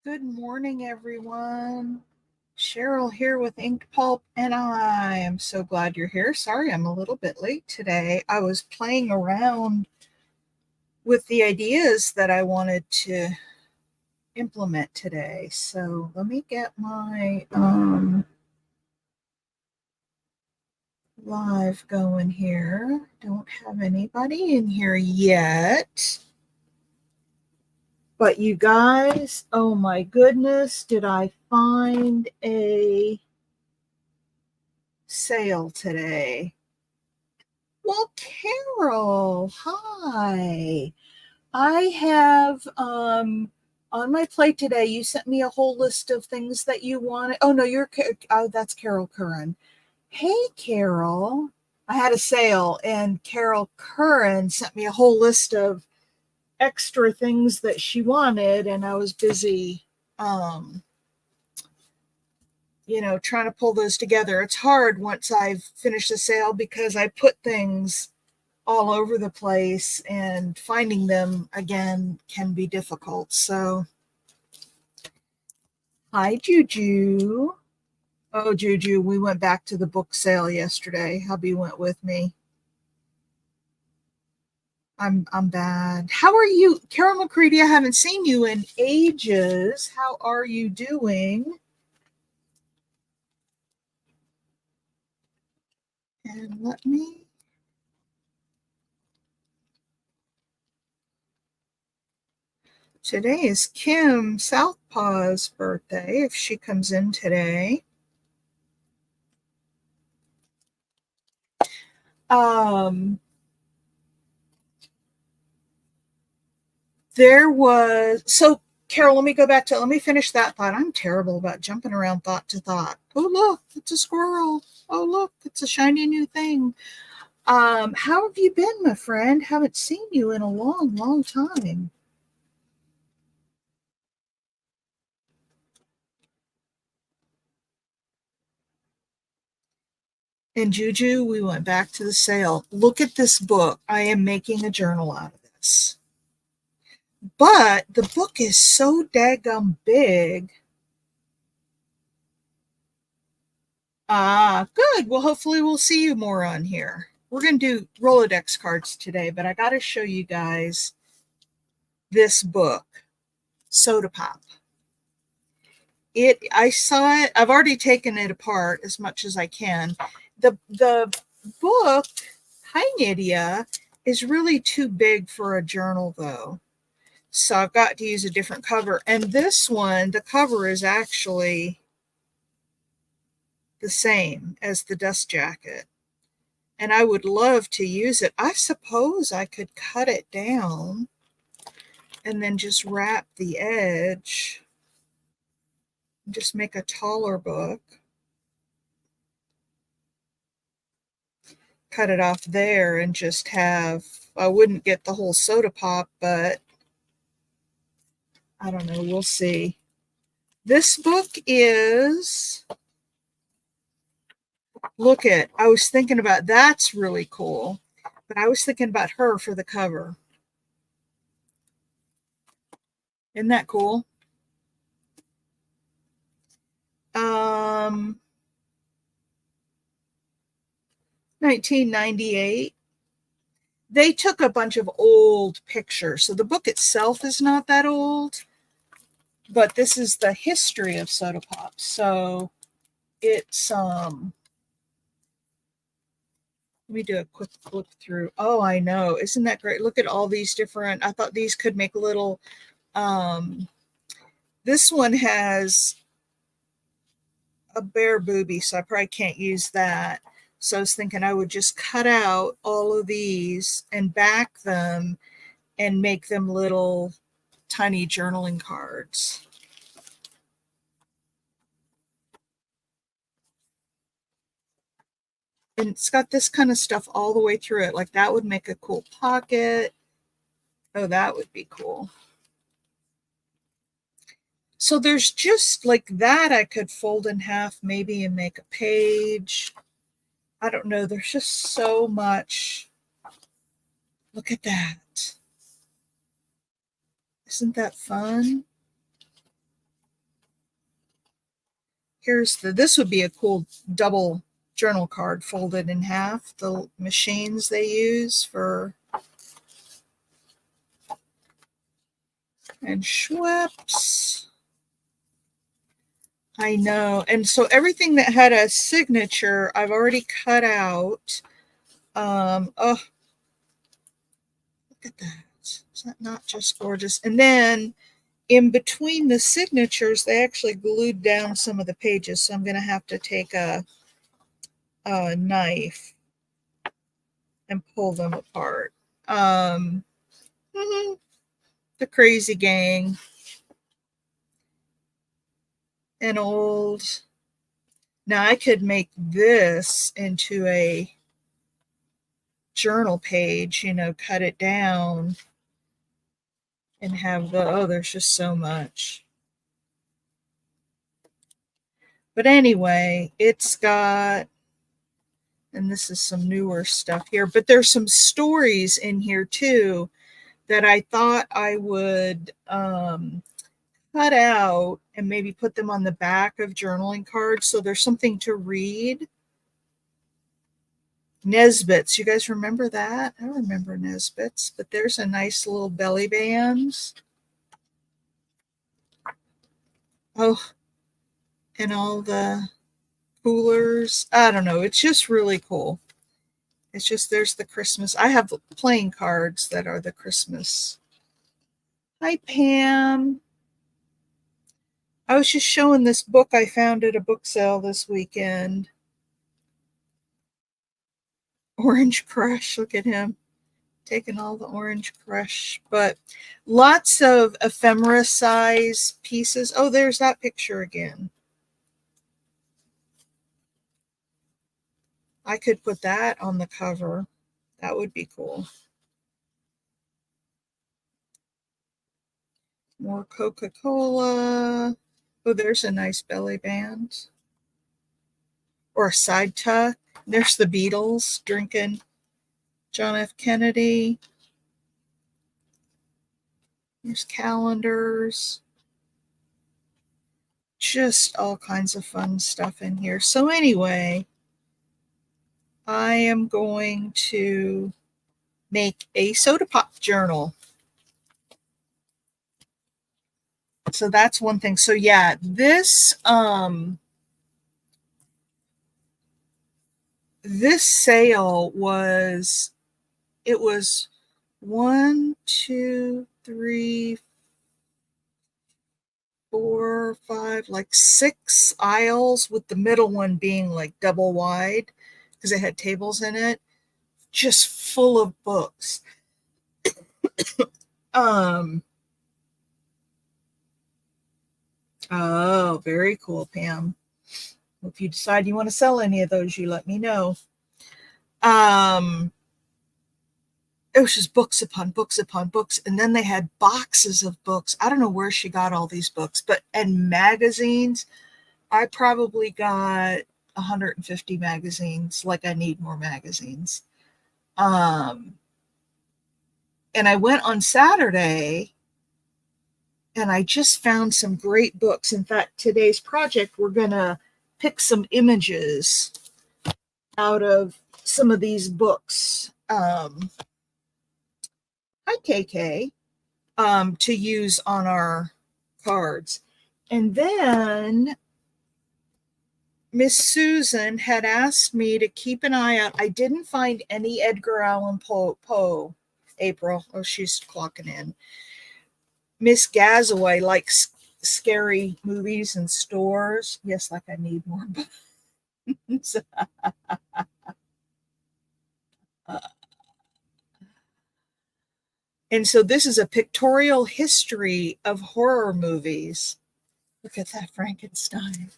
Good morning, everyone. Cheryl here with Inked Pulp, and I am so glad you're here. Sorry, I'm a little bit late today. I was playing around with the ideas that I wanted to implement today. So let me get my live going here. Don't have anybody in here yet. But you guys, oh my goodness, did I find a sale today? Well, Carol, hi. I have on my plate today, you sent me a whole list of things that you wanted. Oh no, that's Carol Curran. Hey, Carol. I had a sale and Carol Curran sent me a whole list of extra things that she wanted, and I was busy trying to pull those together. It's hard once I've finished the sale because I put things all over the place and finding them again can be difficult. So, hi, Juju. Oh, Juju, we went back to the book sale yesterday. Hubby went with me. I'm bad. How are you? Carol McCready, I haven't seen you in ages. How are you doing? And let me Today is Kim Southpaw's birthday, if she comes in today. Um, Carol, let me finish that thought. I'm terrible about jumping around thought to thought. Oh, look, it's a squirrel. Oh, look, it's a shiny new thing. How have you been, my friend? Haven't seen you in a long, long time. And Juju, we went back to the sale. Look at this book. I am making a journal out of this. But the book is so daggum big. Ah, good. Well, hopefully we'll see you more on here. We're going to do Rolodex cards today, but I got to show you guys this book, Soda Pop. I saw it. I've already taken it apart as much as I can. The book, hi Nydia, is really too big for a journal though. So I've got to use a different cover. And this one, the cover is actually the same as the dust jacket. And I would love to use it. I suppose I could cut it down and then just wrap the edge, just make a taller book, cut it off there and just have, I wouldn't get the whole soda pop, but I don't know, we'll see. This book is, I was thinking about, that's really cool, but I was thinking about her for the cover. Isn't that cool? 1998. They took a bunch of old pictures. So the book itself is not that old, but this is the history of soda pop. So it's let me do a quick look through. Oh, I know. Isn't that great? Look at all these different, I thought these could make little this one has a bare boobie, so I probably can't use that. So I was thinking I would just cut out all of these and back them and make them little tiny journaling cards. And it's got this kind of stuff all the way through it. Like that would make a cool pocket. Oh, that would be cool. So there's just like that I could fold in half maybe and make a page. I don't know. There's just so much. Look at that. Isn't that fun? This would be a cool double journal card folded in half. The machines they use for, and Schweppes. I know. And so everything that had a signature, I've already cut out. Oh, look at that. Is that not just gorgeous? And then in between the signatures, they actually glued down some of the pages. So I'm going to have to take a knife and pull them apart. The Crazy Gang. An old. Now I could make this into a journal page, cut it down and have there's just so much. But anyway, it's got, and this is some newer stuff here, but there's some stories in here too that I thought I would cut out and maybe put them on the back of journaling cards so there's something to read. Nesbits, you guys remember that? I remember Nesbits, but there's a nice little belly bands. Oh, and all the coolers. I don't know. It's just really cool. It's just, there's the Christmas. I have playing cards that are the Christmas. Hi, Pam. I was just showing this book I found at a book sale this weekend. Orange Crush. Look at him taking all the Orange Crush. But lots of ephemera size pieces. Oh, there's that picture again. I could put that on the cover. That would be cool. More Coca-Cola. Oh, there's a nice belly band. Or a side tuck. There's the Beatles drinking John F. Kennedy. There's calendars. Just all kinds of fun stuff in here. So anyway, I am going to make a soda pop journal. So that's one thing. So yeah, this sale was, it was 1, 2, 3, 4, 5, like 6 aisles, with the middle one being like double wide because it had tables in it, just full of books. Oh, very cool, Pam. If you decide you want to sell any of those, you let me know. It was just books upon books upon books, and then they had boxes of books. I don't know where she got all these books, and magazines. I probably got 150 magazines. Like, I need more magazines. And I went on Saturday and I just found some great books. In fact, today's project, we're going to pick some images out of some of these books. Hi, KK. To use on our cards. And then Miss Susan had asked me to keep an eye out. I didn't find any Edgar Allan Poe. April. Oh, she's clocking in. Miss Gazaway likes scary movies and stores. Yes, like I need more buttons. And so this is a pictorial history of horror movies. Look at that Frankenstein.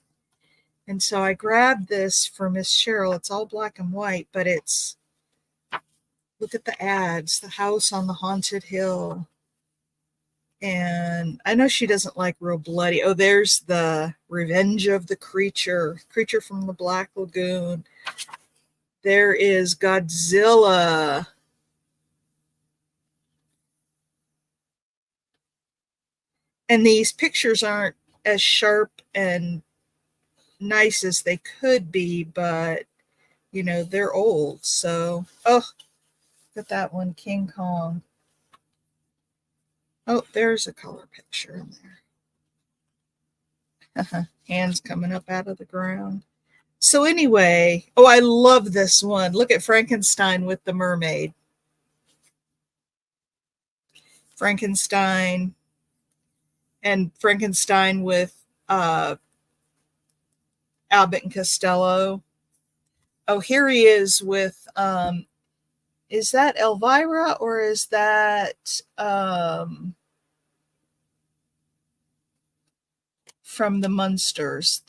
And so I grabbed this for Miss Cheryl. It's all black and white, but it's, look at the ads, the house on the haunted hill. And I know she doesn't like real bloody. Oh, there's the Revenge of the Creature from the Black Lagoon. There is Godzilla. And these pictures aren't as sharp and nice as they could be, but you know, they're old. So, oh, look at that one, King Kong. Oh, there's a color picture in there. Hands coming up out of the ground. So anyway, oh, I love this one. Look at Frankenstein with the mermaid. Frankenstein and Frankenstein with Abbott and Costello. Oh, here he is with is that Elvira or is that from the Munsters?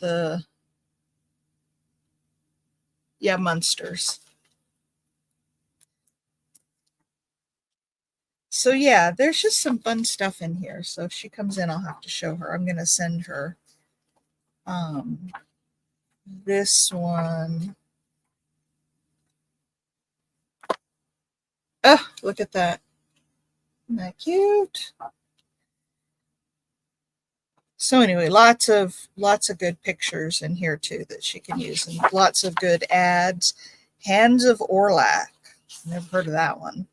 Yeah, Munsters. So yeah, there's just some fun stuff in here. So if she comes in, I'll have to show her. I'm gonna send her this one. Oh, look at that. Isn't that cute? So anyway, lots of good pictures in here too that she can use, and lots of good ads. Hands of Orlac. Never heard of that one.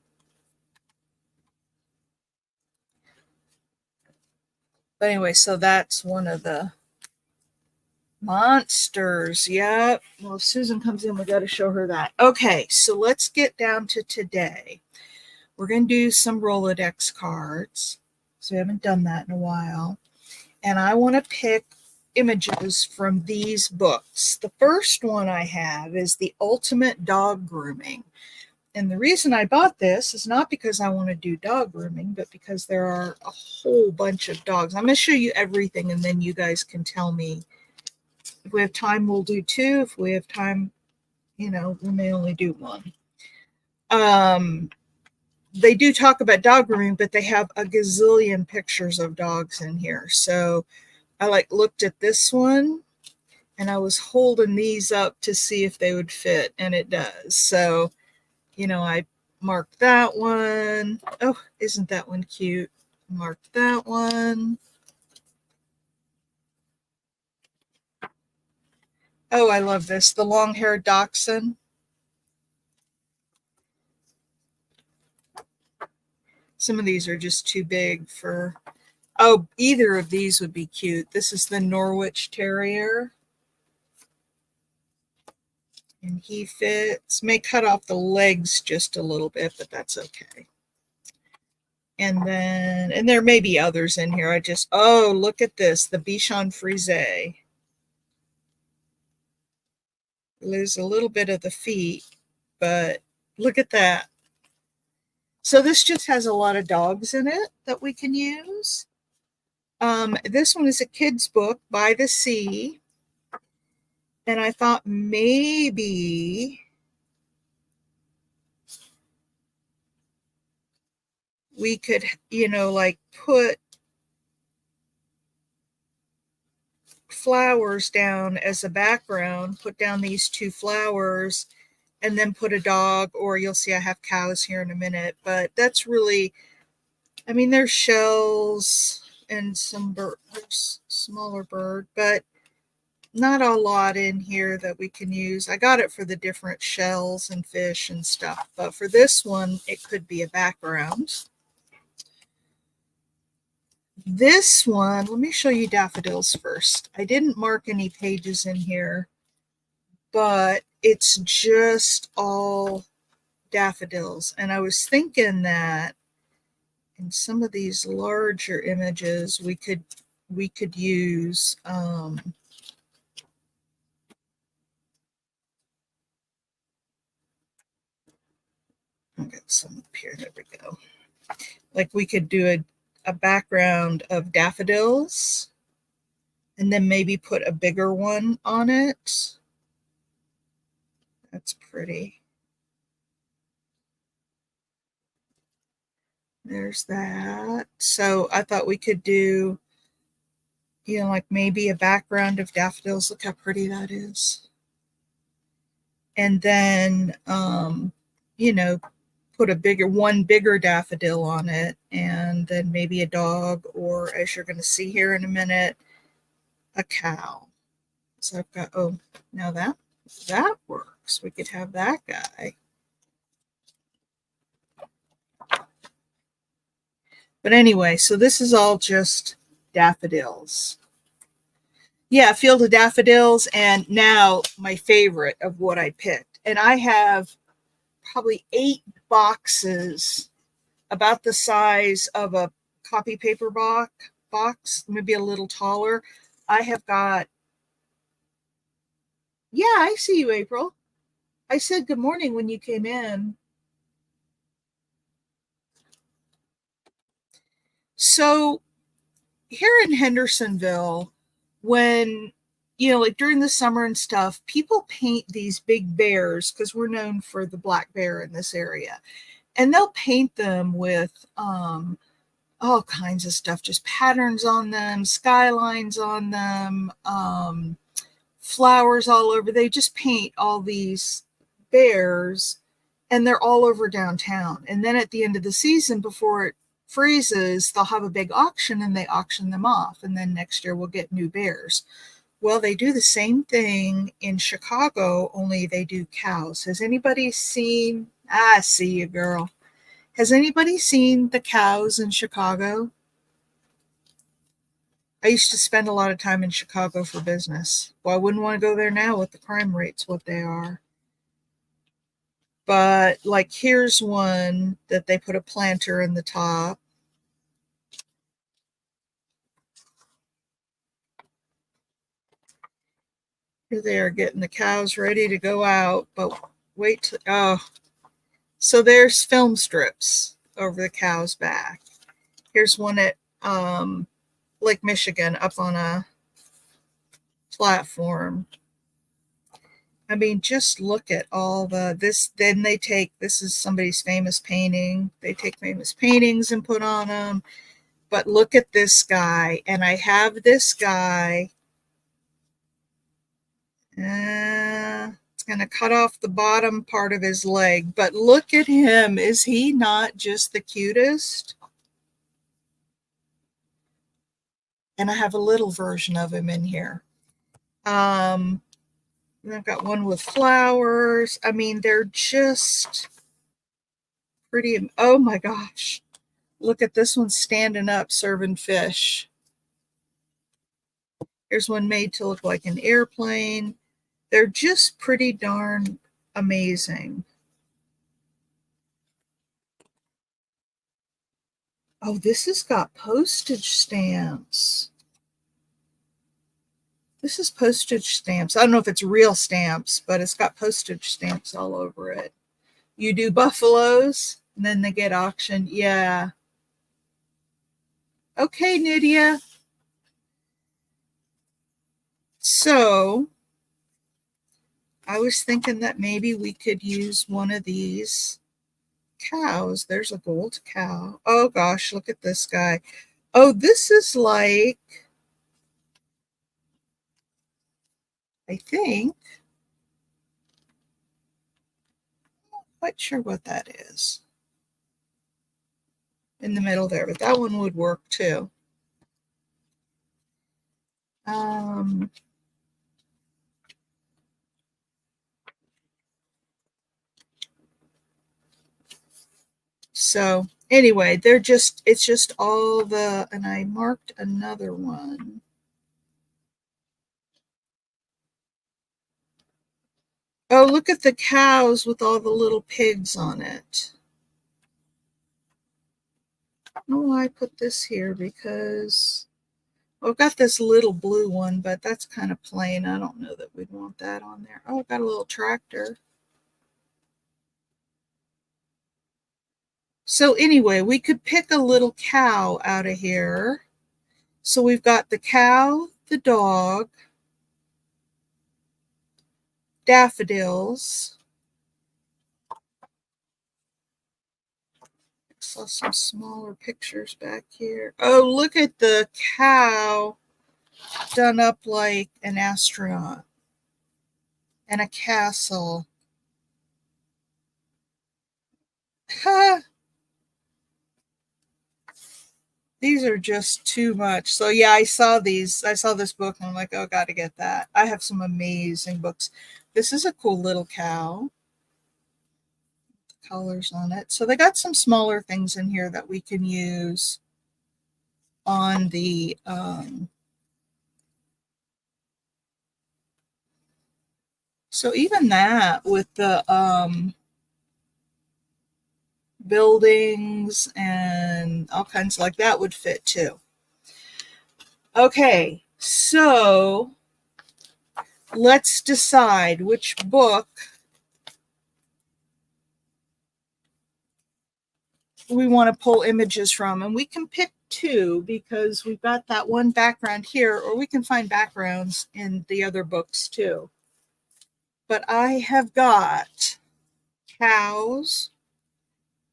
But anyway, so that's one of the monsters. Yep. Well, if Susan comes in, we got to show her that. Okay, so let's get down to today. We're going to do some Rolodex cards. So we haven't done that in a while. And I want to pick images from these books. The first one I have is The Ultimate Dog Grooming. And the reason I bought this is not because I want to do dog grooming, but because there are a whole bunch of dogs. I'm going to show you everything, and then you guys can tell me. If we have time, we'll do two. If we have time, you know, we may only do one. They do talk about dog grooming, but they have a gazillion pictures of dogs in here. So I looked at this one, and I was holding these up to see if they would fit, and it does. So, you know, I marked that one. Oh, isn't that one cute? Marked that one. Oh, I love this. The long-haired dachshund. Some of these are just too big for... Oh, either of these would be cute. This is the Norwich Terrier. And he fits. May cut off the legs just a little bit, but that's okay. And there may be others in here. Oh, look at this. The Bichon Frise. Lose a little bit of the feet, but look at that. So this just has a lot of dogs in it that we can use. This one is a kid's book, By the Sea. And I thought maybe we could, you know, like put flowers down as a background, put down these two flowers, and then put a dog, or you'll see I have cows here in a minute. But that's really, I mean, there's shells and some smaller bird, but not a lot in here that we can use. I got it for the different shells and fish and stuff, but for this one, it could be a background. This one, let me show you daffodils first. I didn't mark any pages in here, but it's just all daffodils. And I was thinking that in some of these larger images, we could use I'll get some up here. There we go. Like we could do a background of daffodils and then maybe put a bigger one on it. That's pretty. There's that. So I thought we could do, you know, like maybe a background of daffodils. Look how pretty that is. And then, you know, put one bigger daffodil on it, and then maybe a dog, or as you're going to see here in a minute, a cow. So I've got, oh, now that works. We could have that guy. But anyway, so this is all just daffodils. Yeah, field of daffodils. And now my favorite of what I picked. And I have probably 8 boxes about the size of a copy paper box, maybe a little taller. I have got, yeah, I see you, April. I said good morning when you came in. So here in Hendersonville, when, like during the summer and stuff, people paint these big bears because we're known for the black bear in this area. And they'll paint them with all kinds of stuff, just patterns on them, skylines on them, flowers all over. They just paint all these bears and they're all over downtown. And then at the end of the season, before it freezes, they'll have a big auction and they auction them off. And then next year we'll get new bears. Well, they do the same thing in Chicago, only they do cows. Has anybody seen? I see you, girl. Has anybody seen the cows in Chicago? I used to spend a lot of time in Chicago for business. Well, I wouldn't want to go there now with the crime rates, what they are. But like, here's one that they put a planter in the top. Here they are getting the cows ready to go out, but wait till, oh, so there's film strips over the cow's back. Here's one at Lake Michigan up on a platform. I mean, just look at all this. Then they take, this is somebody's famous painting. They take famous paintings and put on them. But look at this guy. And I have this guy. It's going to cut off the bottom part of his leg. But look at him. Is he not just the cutest? And I have a little version of him in here. And I've got one with flowers. I mean, they're just pretty. Oh my gosh. Look at this one standing up serving fish. Here's one made to look like an airplane. They're just pretty darn amazing. Oh, this has got postage stamps. This is postage stamps. I don't know if it's real stamps, but it's got postage stamps all over it. You do buffaloes, and then they get auctioned. Yeah. Okay, Nydia. So I was thinking that maybe we could use one of these cows. There's a gold cow. Oh gosh, look at this guy. Oh, this is like, I think, I'm not quite sure what that is in the middle there, but that one would work too. So anyway, it's just all the, and I marked another one. Oh, look at the cows with all the little pigs on it. I don't know why I put this here because, well, I've got this little blue one, but that's kind of plain. I don't know that we'd want that on there. Oh, I've got a little tractor. So anyway, we could pick a little cow out of here. So we've got the cow, the dog, daffodils. I saw some smaller pictures back here. Oh, look at the cow done up like an astronaut and a castle. Ha! These are just too much. So yeah, I saw these. I saw this book and I'm like, oh, got to get that. I have some amazing books. This is a cool little cow. Colors on it. So they got some smaller things in here that we can use on the so even that with the buildings and all kinds like that would fit too. Okay, so let's decide which book we want to pull images from, and we can pick two because we've got that one background here, or we can find backgrounds in the other books too. But I have got cows,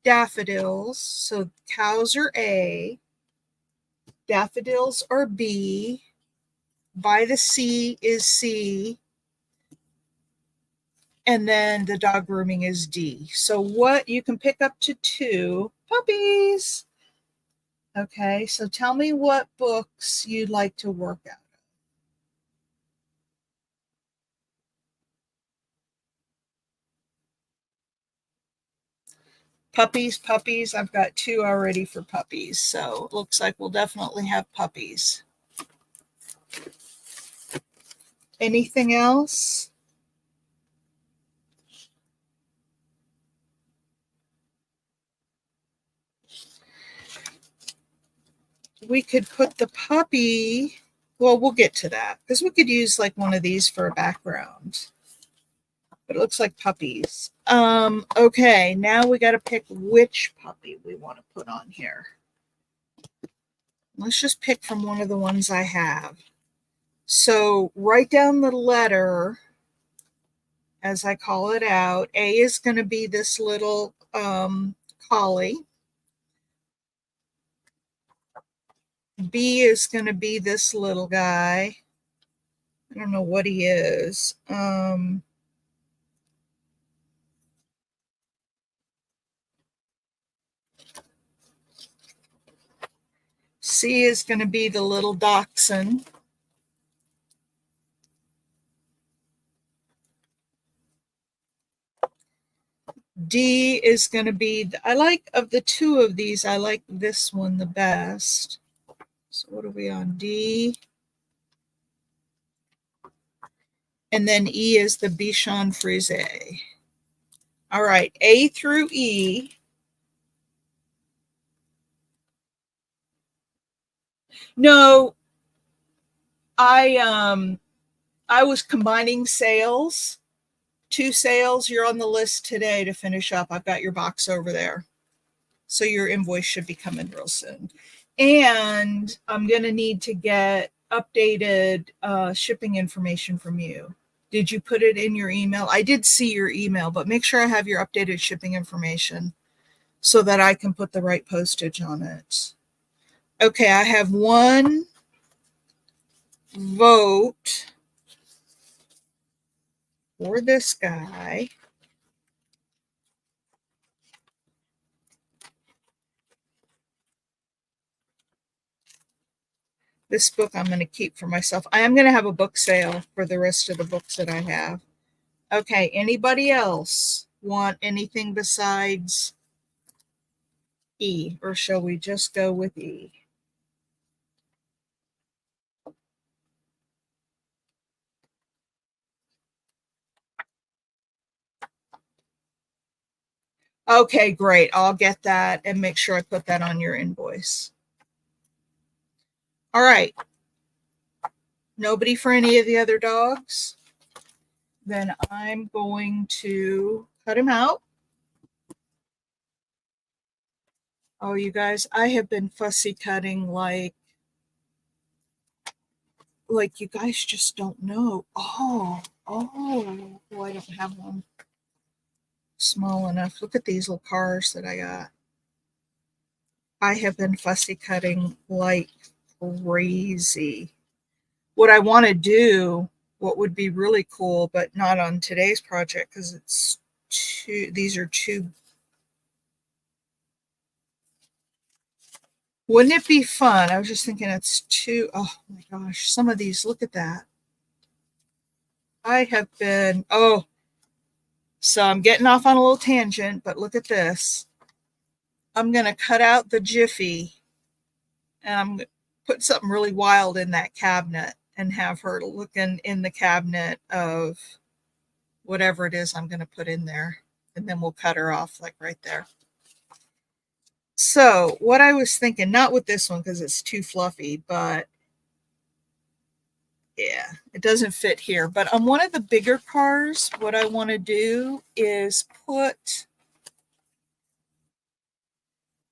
daffodils. So cows are A, daffodils are B, by the sea is C, and then the dog grooming is D. So what you can pick up to two puppies. Okay, so tell me what books you'd like to work out. Puppies, puppies. I've got two already for puppies. So it looks like we'll definitely have puppies. Anything else? We could put the puppy, well, we'll get to that because we could use like one of these for a background. But it looks like puppies. Okay, now we got to pick which puppy we want to put on here. Let's just pick from one of the ones I have. So write down the letter as I call it out. A is going to be this little collie. B is going to be this little guy. I don't know what he is. C is going to be the little dachshund. D is going to be, I like, of the two of these, I like this one the best. So what are we on? D. And then E is the Bichon Frise. All right, A through E. No, I was combining sales. Two sales. You're on the list today to finish up. I've got your box over there. So your invoice should be coming real soon. And I'm going to need to get updated shipping information from you. Did you put it in your email? I did see your email, but make sure I have your updated shipping information so that I can put the right postage on it. Okay, I have one vote for this guy. This book I'm going to keep for myself. I am going to have a book sale for the rest of the books that I have. Okay, anybody else want anything besides E, or shall we just go with E? Okay, great. I'll get that and make sure I put that on your invoice. All right. Nobody for any of the other dogs? Then I'm going to cut him out. Oh, you guys, I have been fussy cutting like you guys just don't know. Oh, I don't have one small enough. Look at these little cars that I got. I have been fussy cutting like crazy. What I want to do, what would be really cool, but not on today's project because it's these are too Wouldn't it be fun? I was just thinking it's too, oh my gosh, some of these, look at that. I have been, oh, so I'm getting off on a little tangent, but look at this. I'm going to cut out the Jiffy and I'm going to put something really wild in that cabinet and have her looking in the cabinet of whatever it is I'm going to put in there. And then we'll cut her off like right there. So what I was thinking, not with this one because it's too fluffy, but yeah, it doesn't fit here. But on one of the bigger cars, what I want to do is put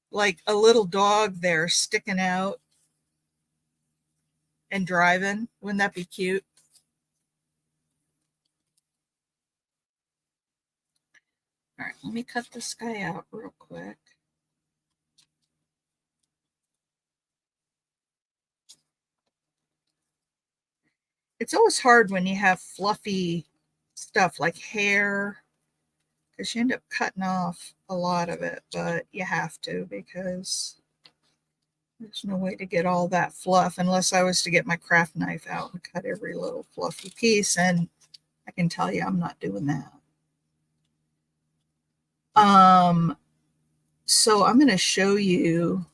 like a little dog there sticking out and driving. Wouldn't that be cute? All right, let me cut this guy out real quick. It's always hard when you have fluffy stuff like hair because you end up cutting off a lot of it, but you have to because there's no way to get all that fluff unless I was to get my craft knife out and cut every little fluffy piece, and I can tell you I'm not doing that. So I'm going to show you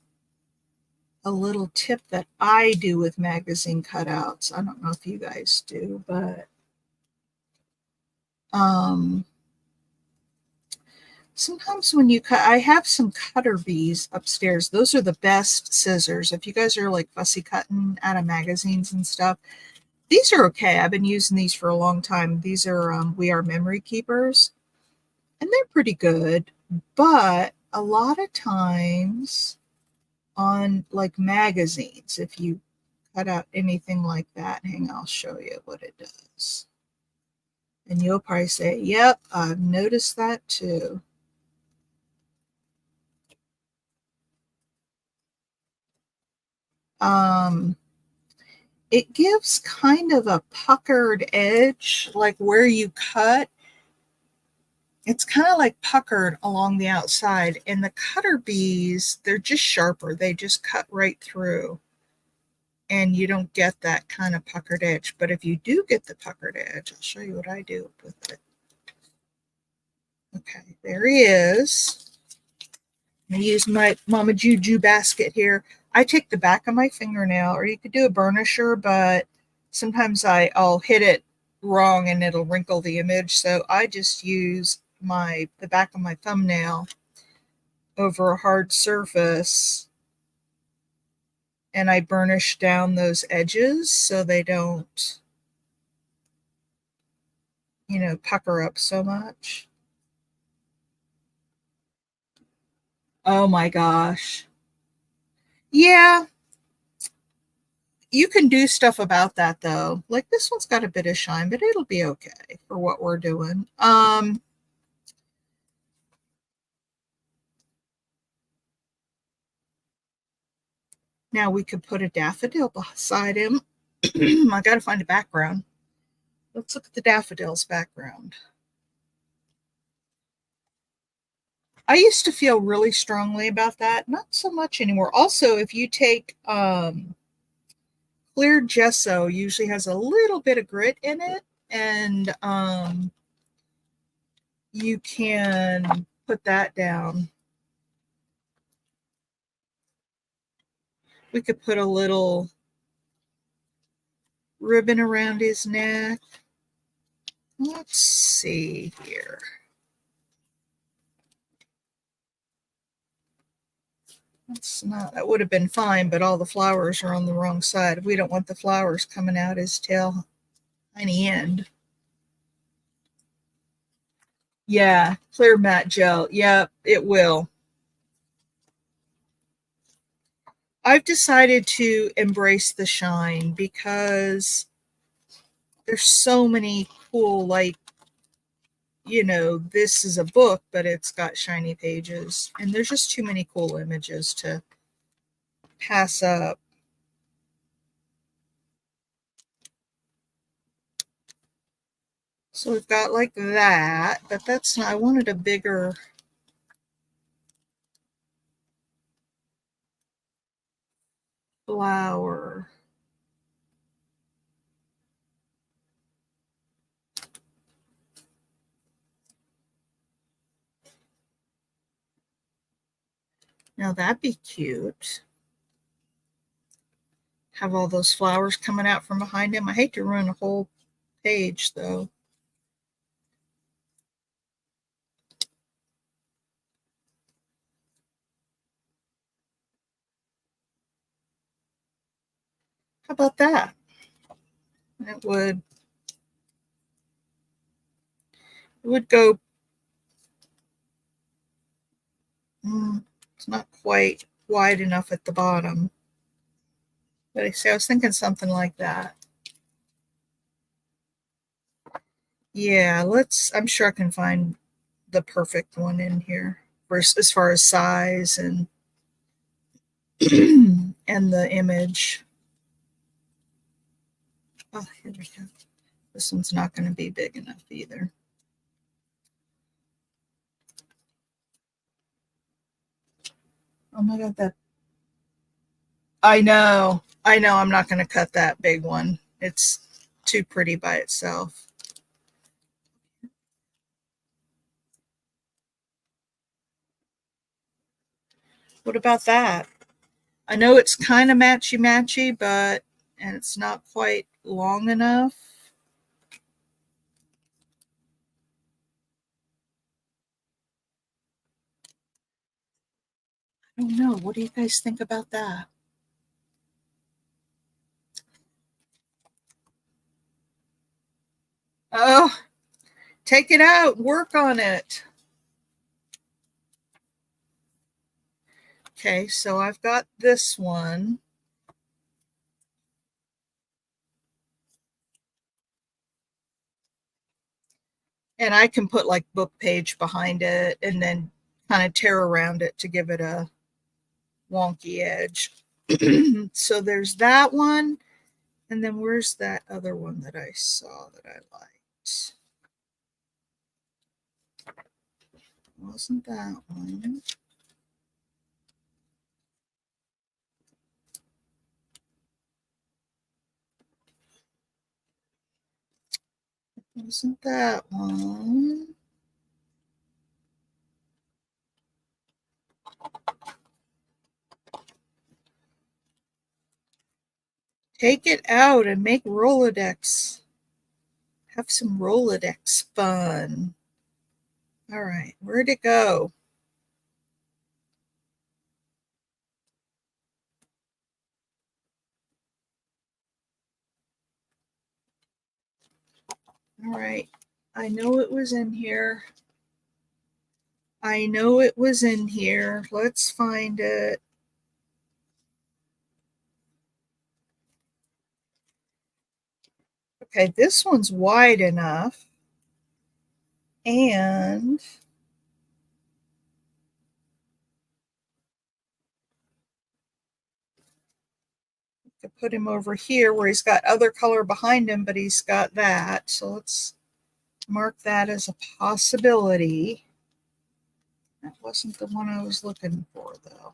a little tip that I do with magazine cutouts. I don't know if you guys do, but sometimes when you cut, I have some cutter bees upstairs. Those are the best scissors. If you guys are like fussy cutting out of magazines and stuff, these are okay. I've been using these for a long time. These are We Are Memory Keepers, and they're pretty good. But a lot of times on like magazines, if you cut out anything like that, hang on, I'll show you what it does. And you'll probably say, yep, I've noticed that too. It gives kind of a puckered edge, like where you cut. It's kind of like puckered along the outside. And the cutter bees, they're just sharper. They just cut right through. And you don't get that kind of puckered edge. But if you do get the puckered edge, I'll show you what I do with it. Okay, there he is. I'm going to use my Mama Juju basket here. I take the back of my fingernail, or you could do a burnisher, but sometimes I'll hit it wrong and it'll wrinkle the image. So I just use the back of my thumbnail over a hard surface, and I burnish down those edges so they don't, pucker up so much. Oh my gosh. Yeah, you can do stuff about that though. Like this one's got a bit of shine, but it'll be okay for what we're doing. Now we could put a daffodil beside him. I got to find a background. Let's look at the daffodil's background. I used to feel really strongly about that. Not so much anymore. Also, if you take clear gesso, usually has a little bit of grit in it, and you can put that down. We could put a little ribbon around his neck. Let's see here. That would have been fine, but all the flowers are on the wrong side. We don't want the flowers coming out his tail tiny end. Yeah, clear matte gel. Yep, it will. I've decided to embrace the shine because there's so many cool, like, this is a book, but it's got shiny pages, and there's just too many cool images to pass up. So we've got like that, but that's not, I wanted a bigger. flower. Now that'd be cute. Have all those flowers coming out from behind him. I hate to ruin a whole page though. How about that? It would go, it's not quite wide enough at the bottom. But I was thinking something like that. Yeah, I'm sure I can find the perfect one in here as far as size and and the image. Oh, here we go. This one's not going to be big enough either. Oh my God, I know I'm not going to cut that big one. It's too pretty by itself. What about that? I know it's kind of matchy, and it's not quite long enough. I don't know. What do you guys think about that? Oh, take it out, work on it. Okay, so I've got this one. And I can put like book page behind it and then kind of tear around it to give it a wonky edge. So there's that one. And then where's that other one that I saw that I liked? Wasn't that one? Wasn't that one? Take it out and make Rolodex. Have some Rolodex fun. All right, where'd it go? All right, I know it was in here. I know it was in here. Let's find it. Okay, this one's wide enough. And to put him over here where he's got other color behind him, but he's got that. So let's mark that as a possibility. That wasn't the one I was looking for, though.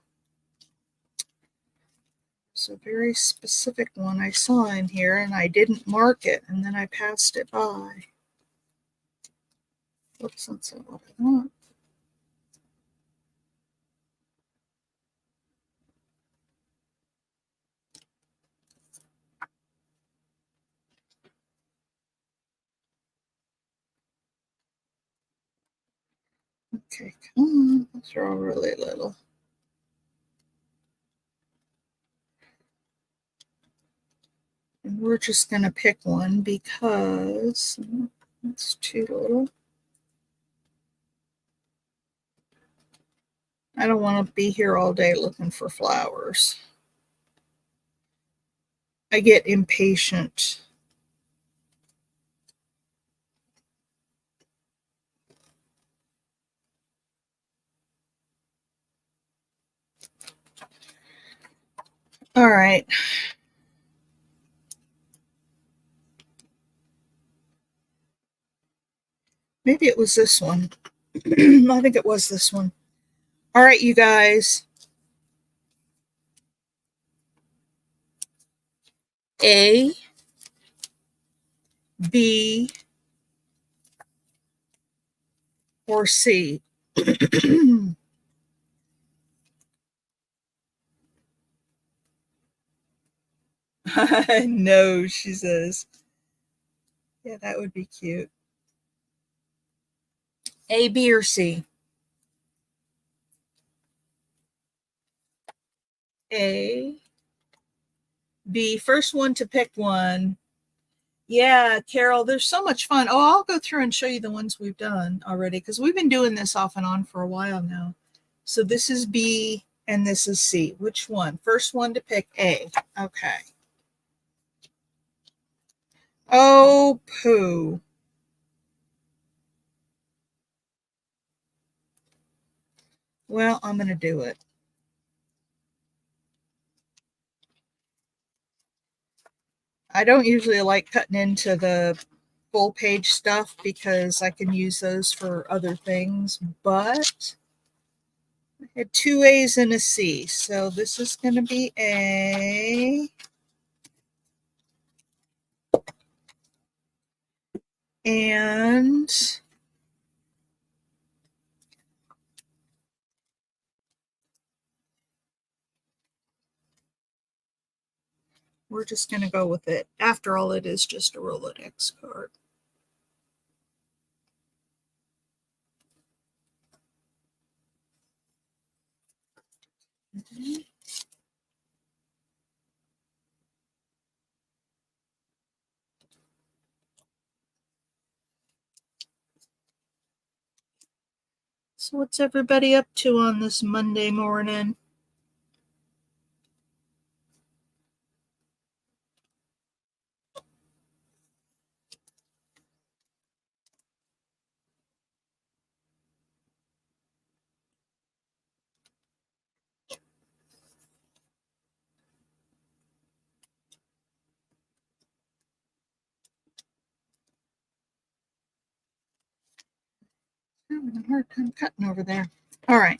It's a very specific one I saw in here, and I didn't mark it, and then I passed it by. Oops, that's not what I want. Okay, come on, throw really little. And we're just going to pick one because that's too little. I don't want to be here all day looking for flowers. I get impatient. All right. Maybe it was this one. I think it was this one. All right, you guys. A, B, or C? No, she says. Yeah, that would be cute. A, B, or C? A, B. First one to pick one. Yeah, Carol, there's so much fun. Oh, I'll go through and show you the ones we've done already because we've been doing this off and on for a while now. So this is B and this is C. Which one? First one to pick A. Okay. Oh, poo. Well, I'm going to do it. I don't usually like cutting into the full page stuff because I can use those for other things, but I had two A's and a C. So this is going to be A. And we're just going to go with it. After all, it is just a Rolodex card. So what's everybody up to on this Monday morning? I'm having a hard time cutting over there. All right.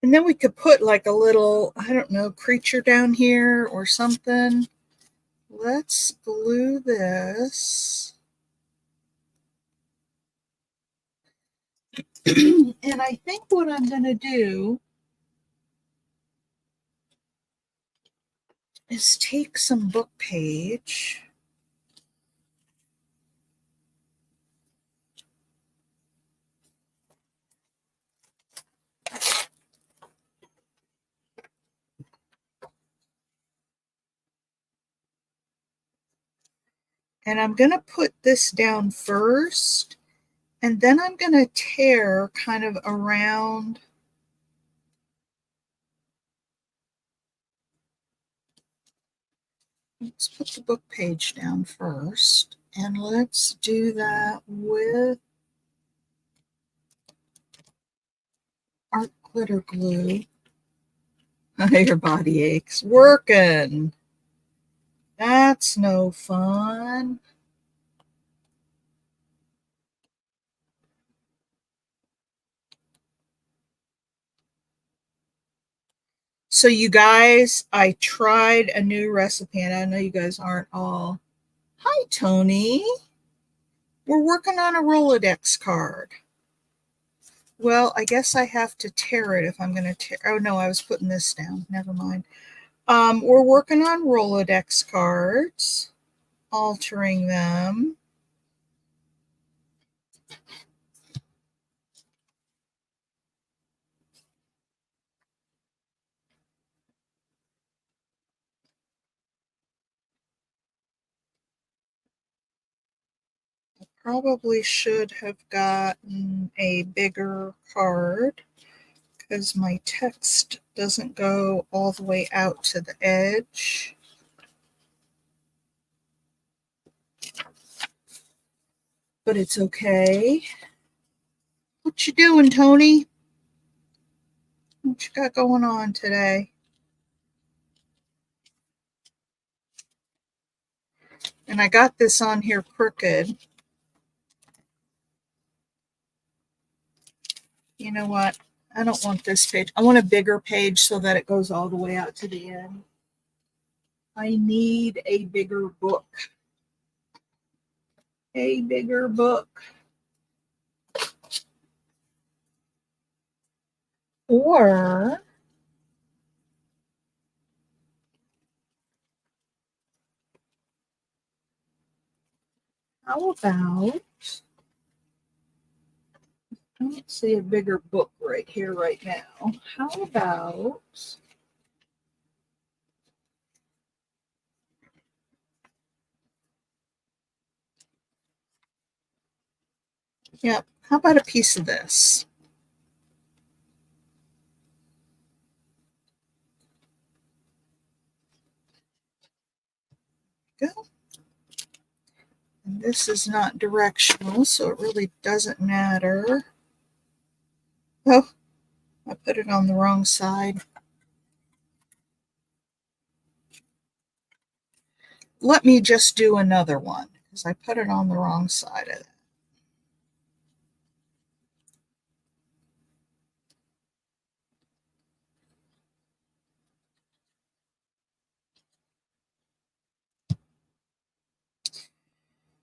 And then we could put like a little, I don't know, creature down here or something. Let's glue this. And I think what I'm going to do is take some book page. And I'm going to put this down first. And then I'm going to tear kind of around. Let's put the book page down first. And let's do that with art glitter glue. Your body aches. Working. That's no fun. So you guys, I tried a new recipe, and I know you guys aren't all. Hi, Tony. We're working on a Rolodex card. Well, I guess I have to tear it if I'm going to tear. Oh, no, I was putting this down. Never mind. We're working on Rolodex cards, altering them. Probably should have gotten a bigger card because my text doesn't go all the way out to the edge. But it's okay. What you doing, Tony? What you got going on today? And I got this on here crooked. you know what? I don't want this page. I want a bigger page so that it goes all the way out to the end. I need a bigger book. A bigger book. Or how about, I don't see a bigger book right here right now. How about, yeah, how about a piece of this? Go. And this is not directional, so it really doesn't matter. Oh, I put it on the wrong side. Let me just do another one because I put it on the wrong side of it.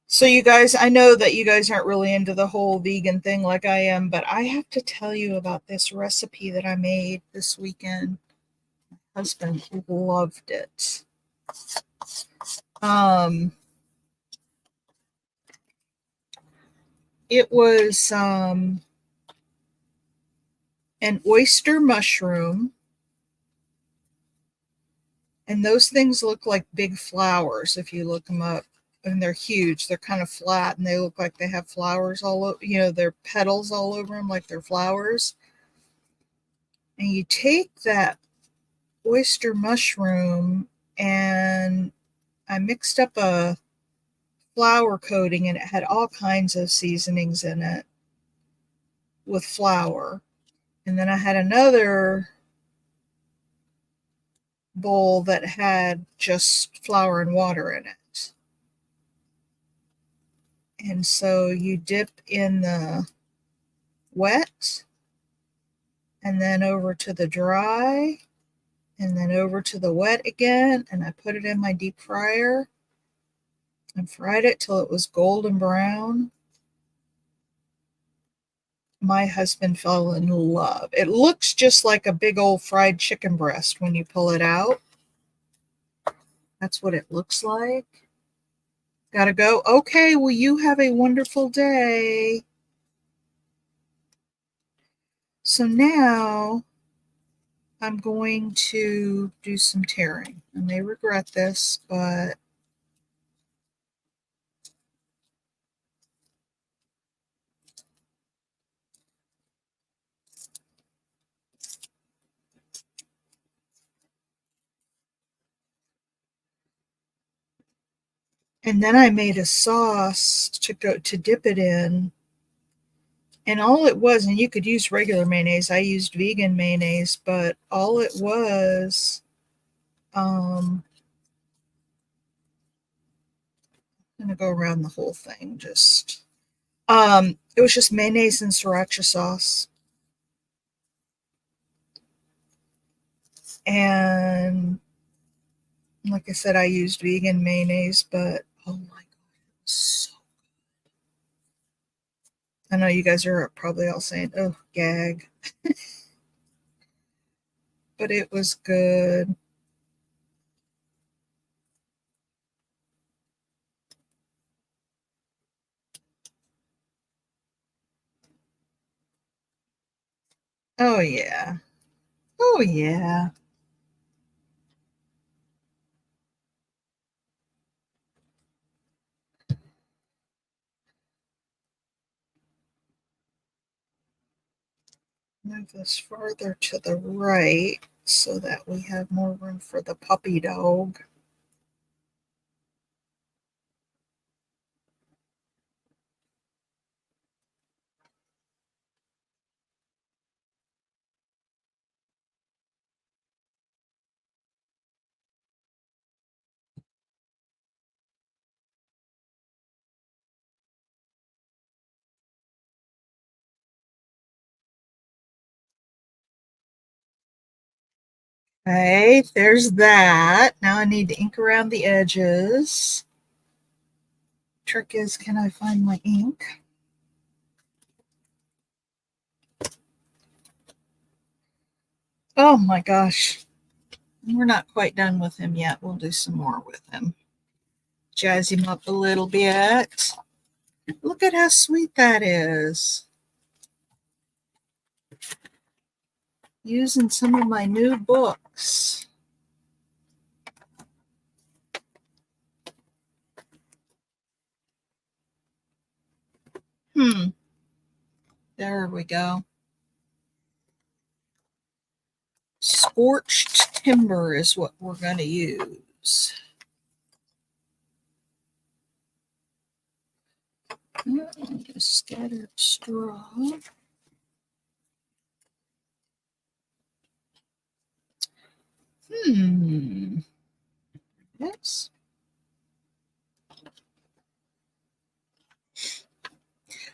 So you guys, I know that you guys aren't really into the whole vegan thing like I am, but I have to tell you about this recipe that I made this weekend. My husband loved it. Um, it was an oyster mushroom, and those things look like big flowers if you look them up. And they're huge. They're kind of flat, and they look like they have flowers all over. You know, they're petals all over them, like they're flowers. And you take that oyster mushroom, and I mixed up a flour coating, and it had all kinds of seasonings in it with flour. And then I had another bowl that had just flour and water in it. And so you dip in the wet, and then over to the dry, and then over to the wet again. And I put it in my deep fryer and fried it till it was golden brown. My husband fell in love. It looks just like a big old fried chicken breast when you pull it out. That's what it looks like. Gotta go. Okay, well, you have a wonderful day. So now I'm going to do some tearing. I may regret this, but and then I made a sauce to dip it in. And all it was, and you could use regular mayonnaise. I used vegan mayonnaise, but all it was, I'm gonna go around the whole thing. It was just mayonnaise and sriracha sauce, and like I said, I used vegan mayonnaise, but oh my god, it was so. I know you guys are probably all saying, "Oh, gag," but it was good. Oh yeah. Oh yeah. Move this farther to the right so that we have more room for the puppy dog. Okay, there's that. Now I need to ink around the edges. Trick is, can I find my ink? Oh my gosh. We're not quite done with him yet. We'll do some more with him. Jazz him up a little bit. Look at how sweet that is. Using some of my new books. There we go. Scorched timber is what we're going to use. Scattered straw. Yes.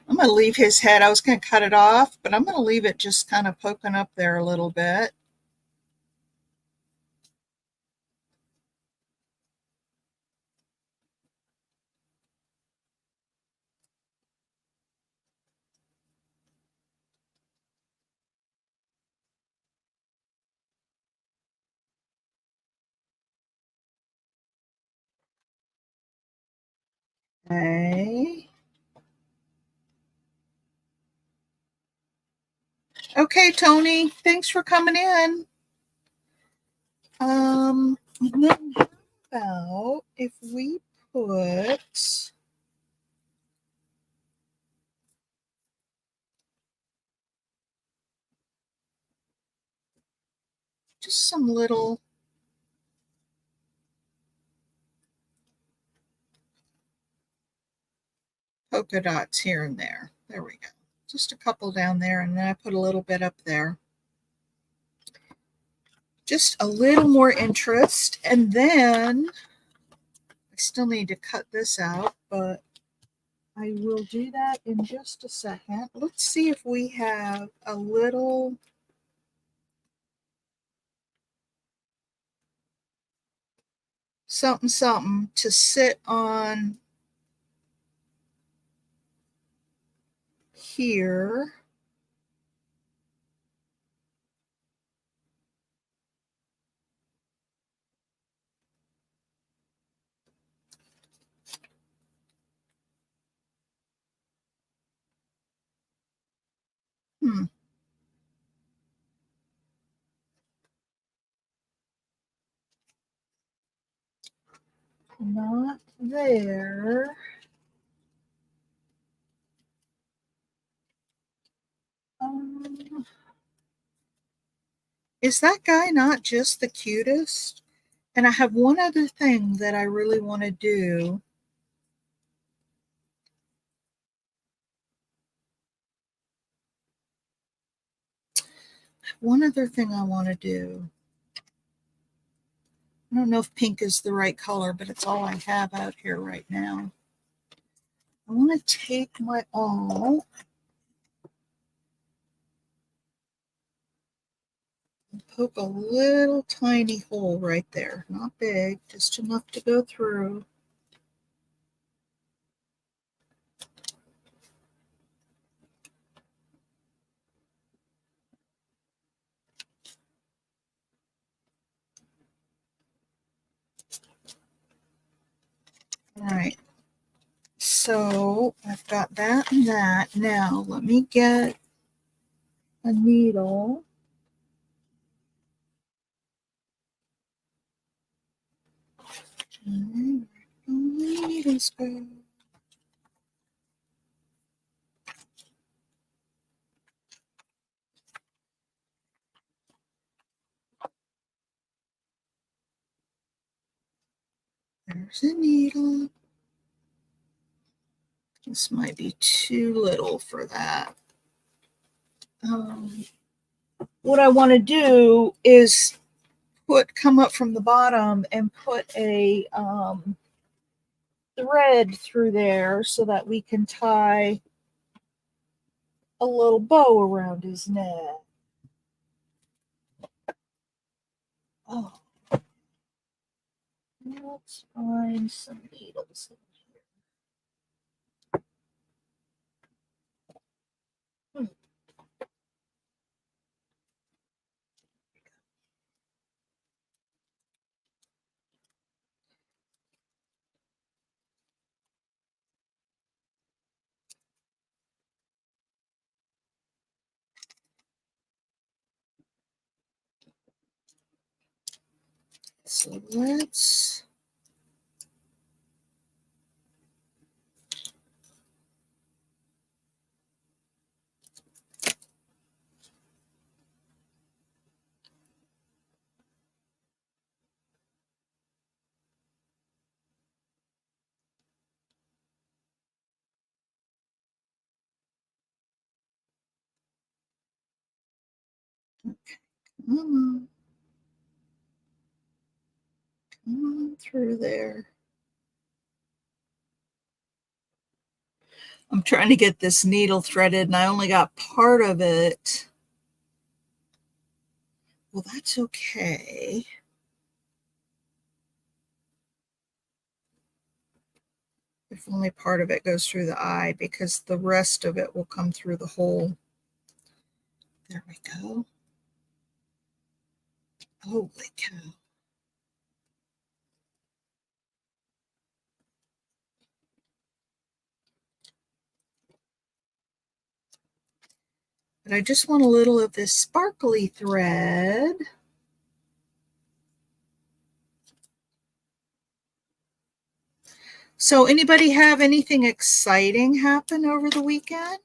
I'm going to leave his head. I was going to cut it off, but I'm going to leave it just kind of poking up there a little bit. Okay. Okay, Tony, thanks for coming in. And then how about if we put just some little polka dots here and there. There we go. Just a couple down there, and then I put a little bit up there. Just a little more interest. And then I still need to cut this out, but I will do that in just a second. Let's see if we have a little something to sit on here. Not there. Is that guy not just the cutest? And I have one other thing that I really want to do. One other thing I want to do. I don't know if pink is the right color, but it's all I have out here right now. I want to take my awl and poke a little tiny hole right there. Not big, just enough to go through. All right. So I've got that and that. Now let me get a needle. Needles go. There's a needle. This might be too little for that. What I want to do is come up from the bottom and put a thread through there so that we can tie a little bow around his neck. Oh, let's find some needles in here. So let's come on through there. I'm trying to get this needle threaded and I only got part of it. Well, that's okay. If only part of it goes through the eye, because the rest of it will come through the hole. There we go. Holy cow. But I just want a little of this sparkly thread. So anybody have anything exciting happen over the weekend?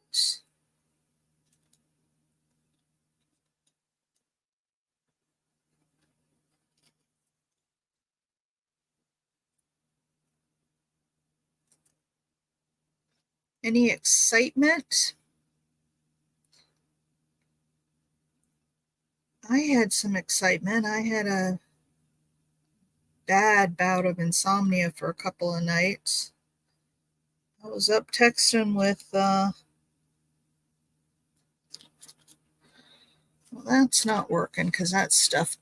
Any excitement? I had some excitement. I had a bad bout of insomnia for a couple of nights. I was up texting with, well, that's not working because that stuff,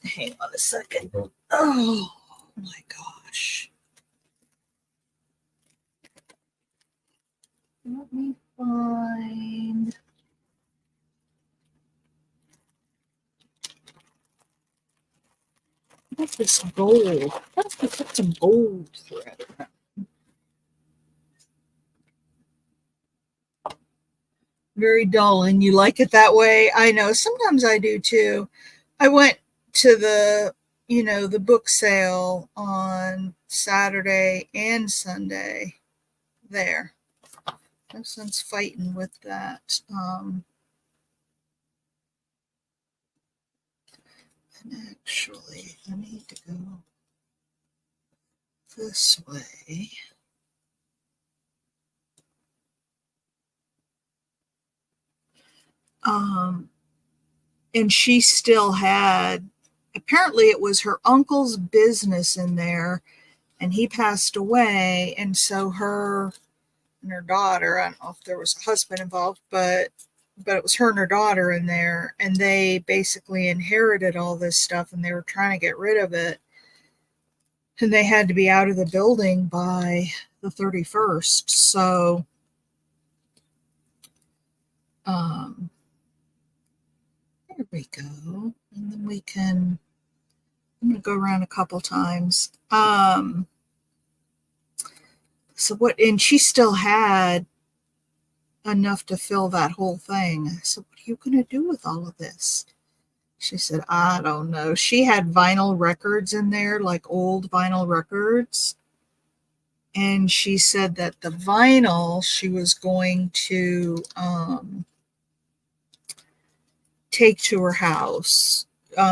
hang on a second. Oh my gosh. Let me find. What's this gold? Let's put some gold thread around. Very dull, and you like it that way. I know, sometimes I do too. I went to the book sale on Saturday and Sunday there. No sense fighting with that. And actually, I need to go this way. And she still had, apparently it was her uncle's business in there, and he passed away. And so her and her daughter, I don't know if there was a husband involved, but it was her and her daughter in there, and they basically inherited all this stuff and they were trying to get rid of it. And they had to be out of the building by the 31st. So there we go. And then I'm going to go around a couple times. So what, and she still had enough to fill that whole thing. I said, what are you going to do with all of this? She said, I don't know. She had vinyl records in there, like old vinyl records. And she said that the vinyl she was going to take to her house.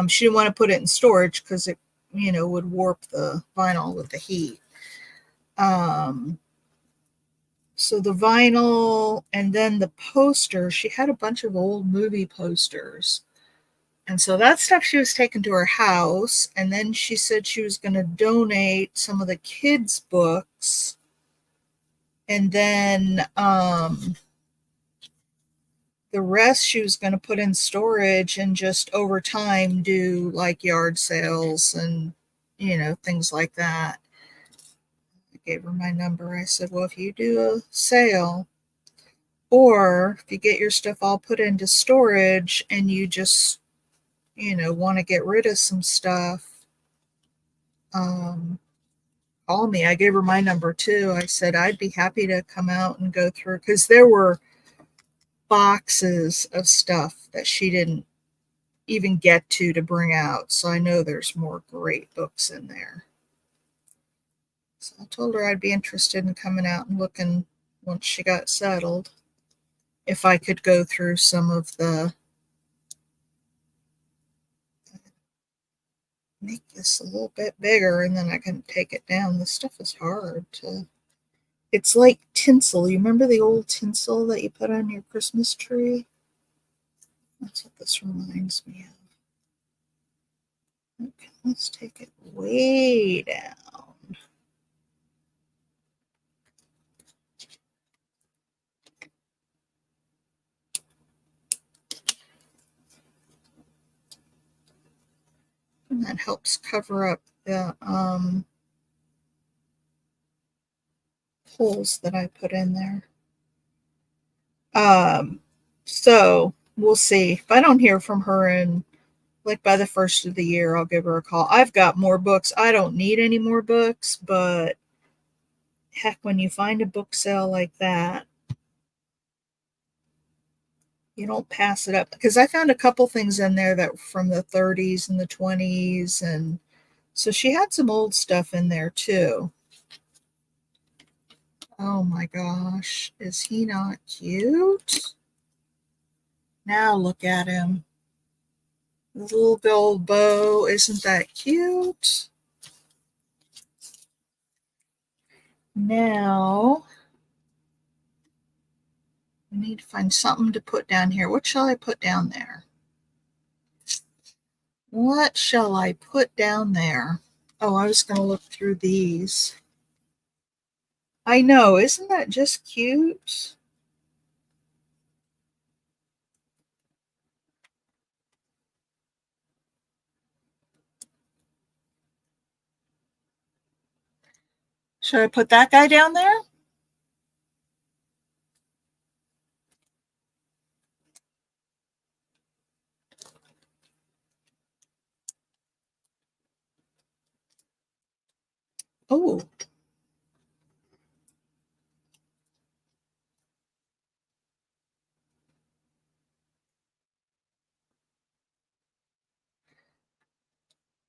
She didn't want to put it in storage because it, would warp the vinyl with the heat. So the vinyl, and then the poster, she had a bunch of old movie posters. And so that stuff she was taking to her house. And then she said she was going to donate some of the kids' books. And then The rest she was going to put in storage and just over time do like yard sales and, things like that. I gave her my number. I said, well, if you do a sale or if you get your stuff all put into storage and you just, want to get rid of some stuff, um, call me. I gave her my number too. I said, I'd be happy to come out and go through because there were boxes of stuff that she didn't even get to bring out. So I know there's more great books in there. So I told her I'd be interested in coming out and looking once she got settled. If I could go through some of make this a little bit bigger and then I can take it down. This stuff is hard to, it's like tinsel. You remember the old tinsel that you put on your Christmas tree? That's what this reminds me of. Okay, let's take it way down. And that helps cover up the holes that I put in there. So we'll see. If I don't hear from her in like by the first of the year, I'll give her a call. I've got more books. I don't need any more books, but heck, when you find a book sale like that, you don't pass it up. Because I found a couple things in there that were from the 30s and the 20s. And so she had some old stuff in there too. Oh my gosh, is he not cute? Now look at him. The little gold bow, isn't that cute? Now, I need to find something to put down here. What shall I put down there? What shall I put down there? Oh, I was going to look through these. I know, isn't that just cute? Should I put that guy down there? Oh,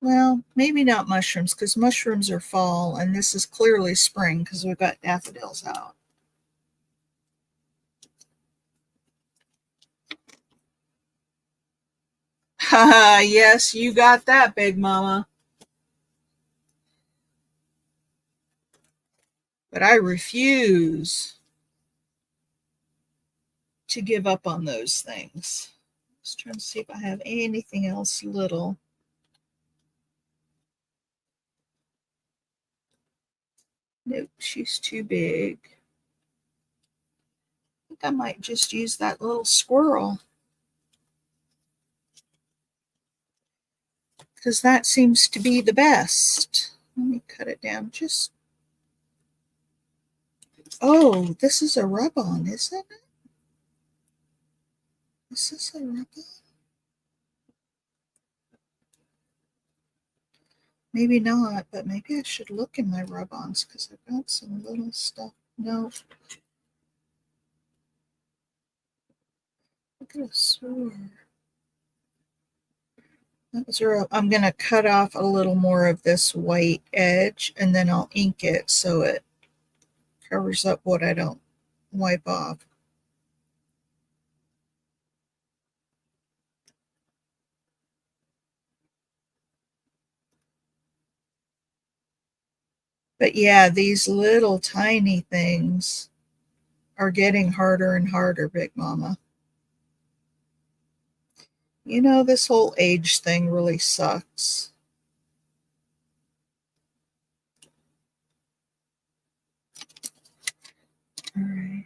well, maybe not mushrooms because mushrooms are fall and this is clearly spring because we've got daffodils out. Haha, yes, you got that, Big Mama. But I refuse to give up on those things. Let's try to see if I have anything else little. Nope, she's too big. I think I might just use that little squirrel because that seems to be the best. Let me cut it down just. Oh, this is a rub-on, isn't it? Is this a rub-on? Maybe not, but maybe I should look in my rub-ons because I've got some little stuff. No. Look at a sword. I'm going to cut off a little more of this white edge and then I'll ink it so it covers up what I don't wipe off. But yeah, these little tiny things are getting harder and harder, Big Mama. This whole age thing really sucks. All right.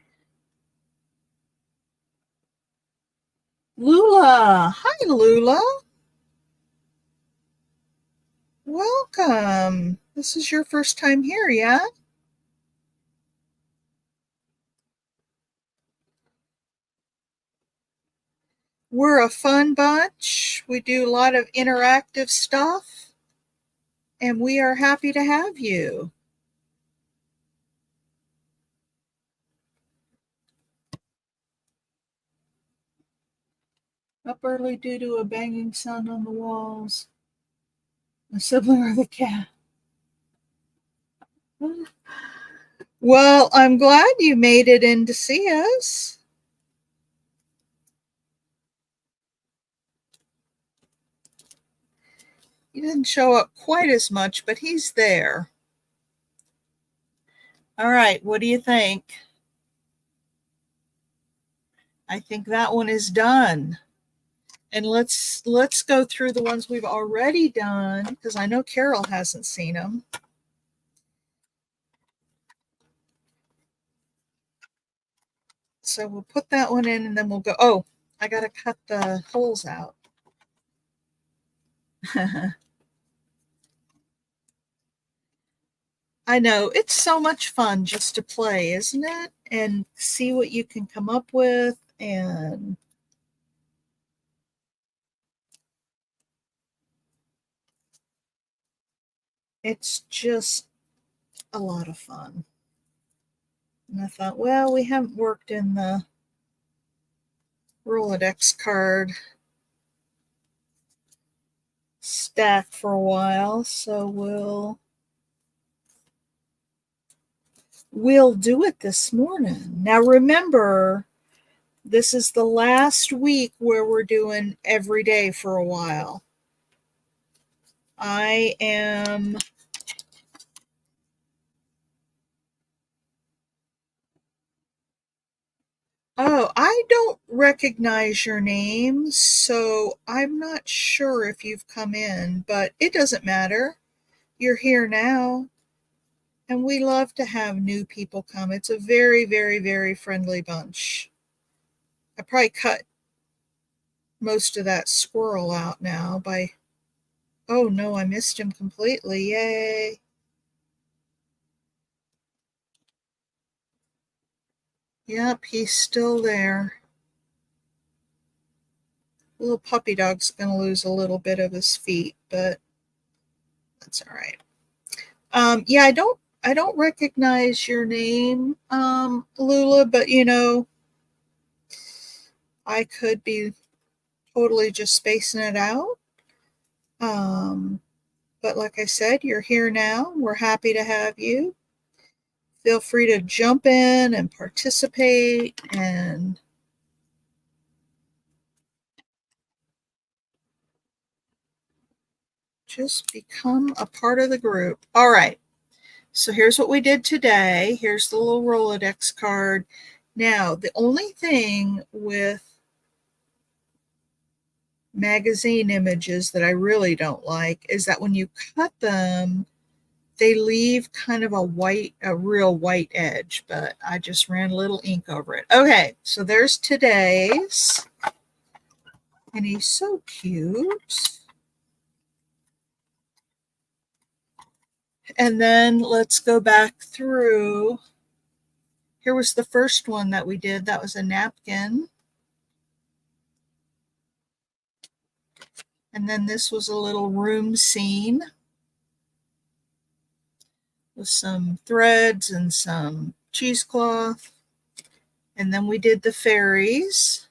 Lula. Hi, Lula. Welcome. This is your first time here, yeah? We're a fun bunch. We do a lot of interactive stuff, and we are happy to have you. Up early due to a banging sound on the walls. A sibling or the cat. Well, I'm glad you made it in to see us. He didn't show up quite as much, but he's there. All right, what do you think? I think that one is done. And let's go through the ones we've already done because I know Carol hasn't seen them. So we'll put that one in and then we'll go. Oh, I got to cut the holes out. I know, it's so much fun just to play, isn't it? And see what you can come up with. And it's just a lot of fun. And I thought, well, we haven't worked in the Rolodex card stack for a while, so we'll do it this morning. Now remember, this is the last week where we're doing every day for a while. I am Oh, I don't recognize your name, so I'm not sure if you've come in, but it doesn't matter. You're here now, and we love to have new people come. It's a very, very, very friendly bunch. I probably cut most of that squirrel out now by, oh no, I missed him completely. Yay. Yep, he's still there. Little puppy dog's going to lose a little bit of his feet, but that's all right. Yeah, I don't recognize your name, Lula, but I could be totally just spacing it out. But like I said, you're here now. We're happy to have you. Feel free to jump in and participate and just become a part of the group. All right. So here's what we did today. Here's the little Rolodex card. Now, the only thing with magazine images that I really don't like is that when you cut them, they leave kind of a real white edge, but I just ran a little ink over it. Okay, so there's today's, and he's so cute. And then let's go back through. Here was the first one that we did. That was a napkin. And then this was a little room scene with some threads and some cheesecloth. And then we did the fairies.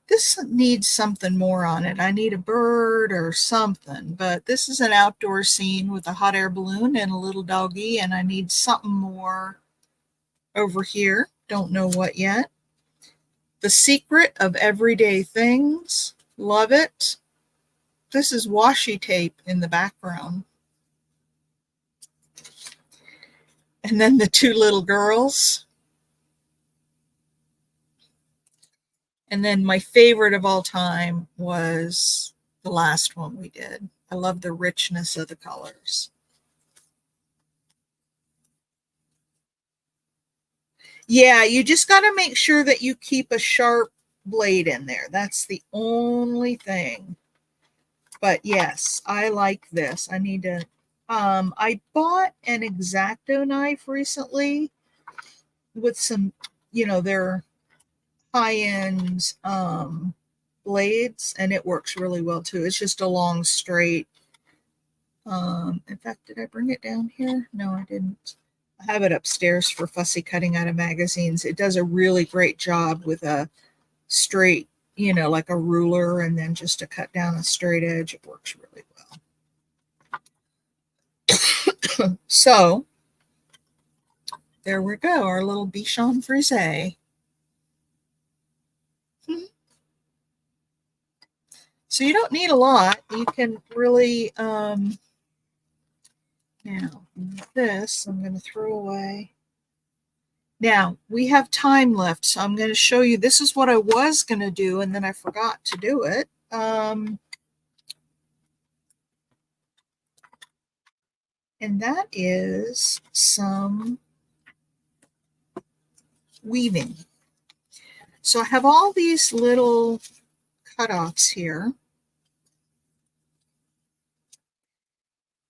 This needs something more on it. I need a bird or something, but this is an outdoor scene with a hot air balloon and a little doggy, and I need something more over here. Don't know what yet. The Secret of Everyday Things. Love it. This is washi tape in the background. And then the two little girls. And then my favorite of all time was the last one we did. I love the richness of the colors. Yeah, you just got to make sure that you keep a sharp blade in there. That's the only thing. But yes, I like this. I need to, I bought an X-Acto knife recently with some, their high-end blades, and it works really well too. It's just a long straight. In fact, did I bring it down here? No, I didn't. I have it upstairs for fussy cutting out of magazines. It does a really great job with a straight, like a ruler, and then just to cut down a straight edge. It works really well. So there we go, our little Bichon Frise. So you don't need a lot. You can really, now this I'm going to throw away. Now we have time left, so I'm going to show you, this is what I was going to do, and then I forgot to do it. And that is some weaving. So I have all these little cutoffs here.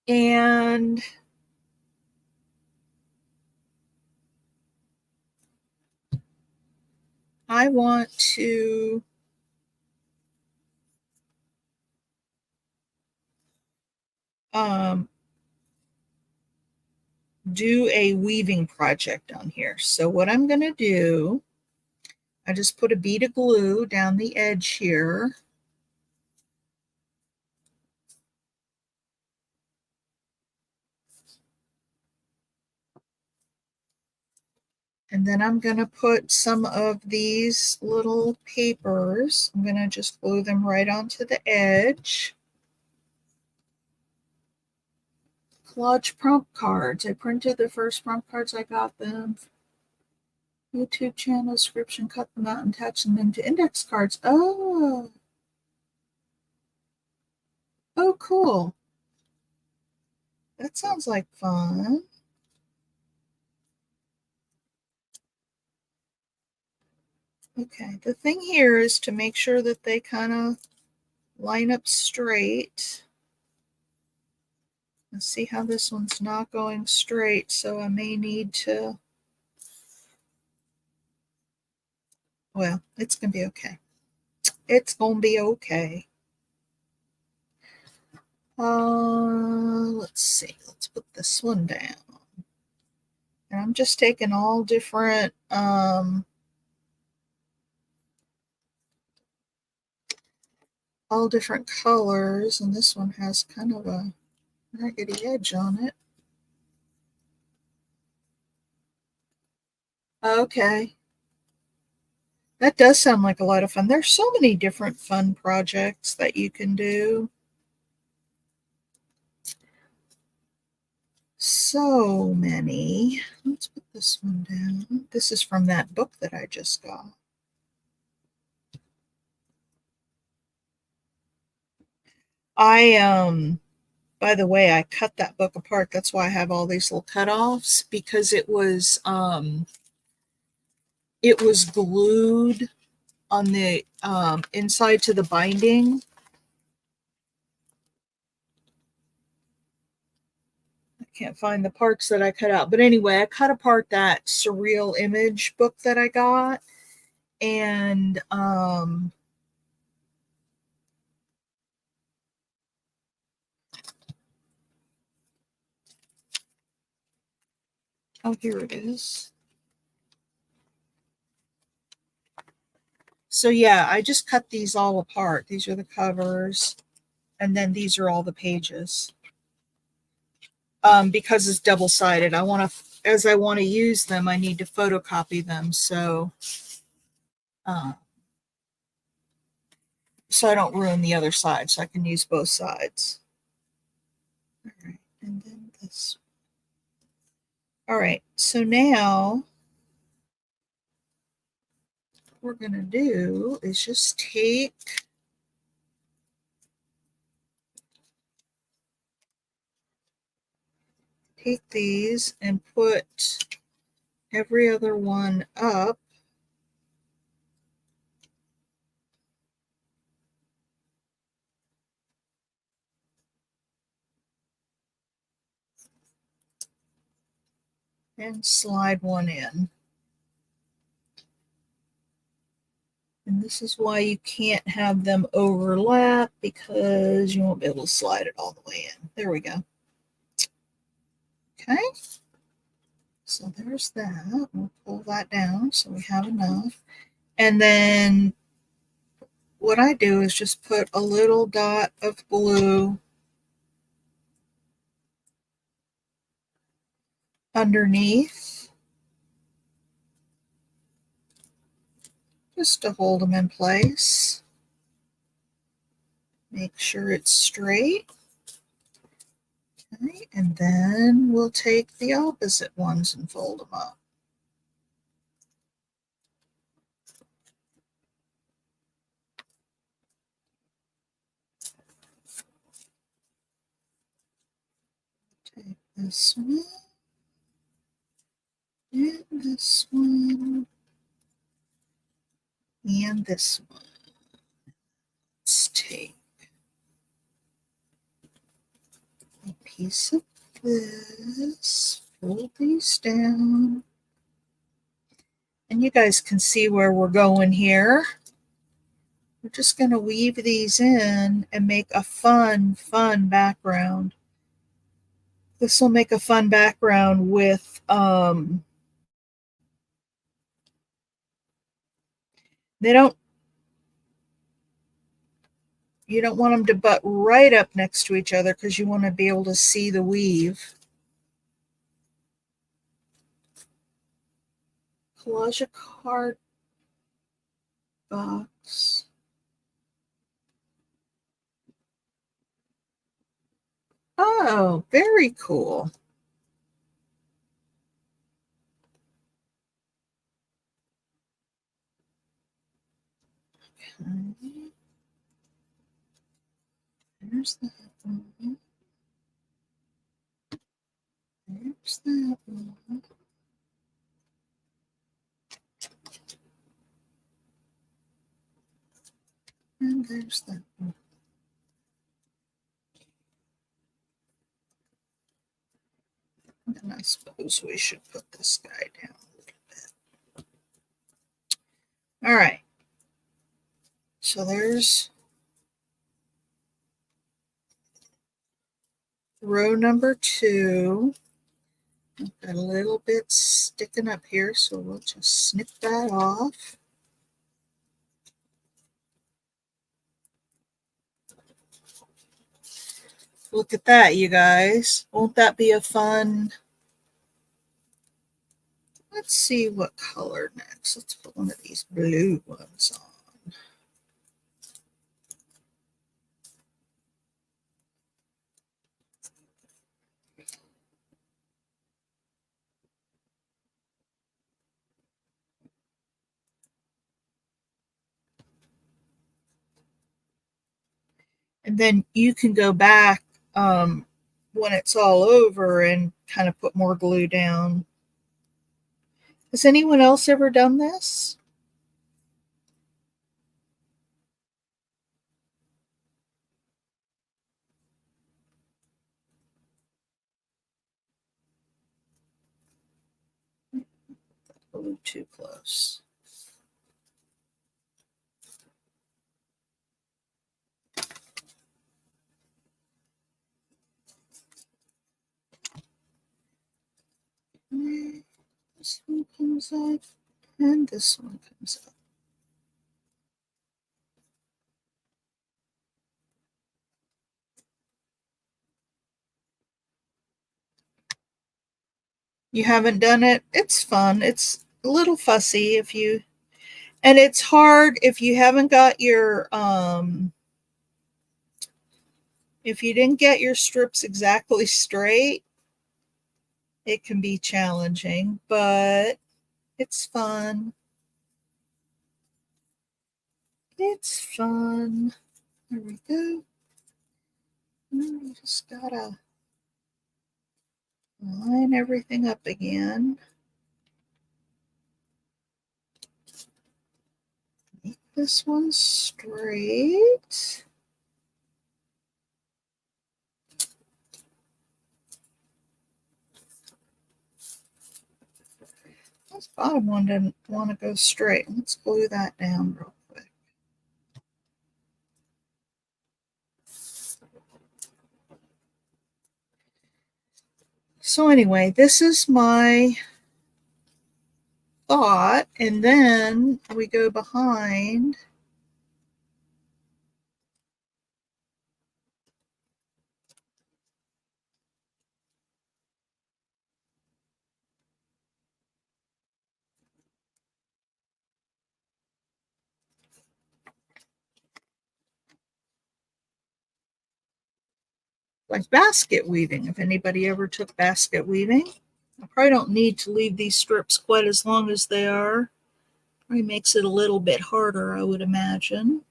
And I want to do a weaving project on here. So what I'm going to do, I just put a bead of glue down the edge here. And then I'm going to put some of these little papers, I'm going to just glue them right onto the edge. Collage prompt cards. I printed the first prompt cards, I got them. YouTube channel description, cut them out and attach them into index cards. Oh, cool. That sounds like fun. Okay, the thing here is to make sure that they kind of line up straight. Let's see how this one's not going straight, so I may need to, well, it's going to be okay. It's going to be okay. Let's see. Let's put this one down. And I'm just taking all different, colors, and this one has kind of a raggedy edge on it. Okay. That does sound like a lot of fun. There's so many different fun projects that you can do. So many. Let's put this one down. This is from that book that I just got. By the way, I cut that book apart. That's why I have all these little cutoffs, because it was glued on the inside to the binding. I can't find the parts that I cut out. But anyway, I cut apart that surreal image book that I got. And oh, here it is. So yeah, I just cut these all apart. These are the covers, and then these are all the pages. Because it's double-sided. As I want to use them, I need to photocopy them, so I don't ruin the other side, so I can use both sides. All right, and then this. All right, so now what we're going to do is just take these and put every other one up. And slide one in. And this is why you can't have them overlap, because you won't be able to slide it all the way in. There we go. Okay. So there's that. We'll pull that down so we have enough. And then what I do is just put a little dot of glue underneath, just to hold them in place. Make sure it's straight. Okay, and then we'll take the opposite ones and fold them up. Take this one and this one and this one. Let's take a piece of this, fold these down, and you guys can see where we're going here. We're just going to weave these in and make a fun background. This will make a fun background with you don't want them to butt right up next to each other, because you want to be able to see the weave. Collage a card box. Oh, very cool. Okay. There's that one. There's that one. And there's that one. And I suppose we should put this guy down a little bit. All right. So there's row number 2. I've got a little bit sticking up here, so we'll just snip that off. Look at that, you guys. Won't that be a fun? Let's see what color next. Let's put one of these blue ones on. And then you can go back when it's all over and kind of put more glue down. Has anyone else ever done this? A little too close. This one comes up, and this one comes up. You haven't done it? It's fun. It's a little fussy and it's hard if you haven't got your if you didn't get your strips exactly straight. It can be challenging, but it's fun. It's fun. There we go. We just gotta line everything up again. this one straight. This bottom one didn't want to go straight. Let's glue that down real quick. So anyway, this is my thought, and then we go behind. Like basket weaving, if anybody ever took basket weaving. I probably don't need to leave these strips quite as long as they are. Probably makes it a little bit harder, I would imagine.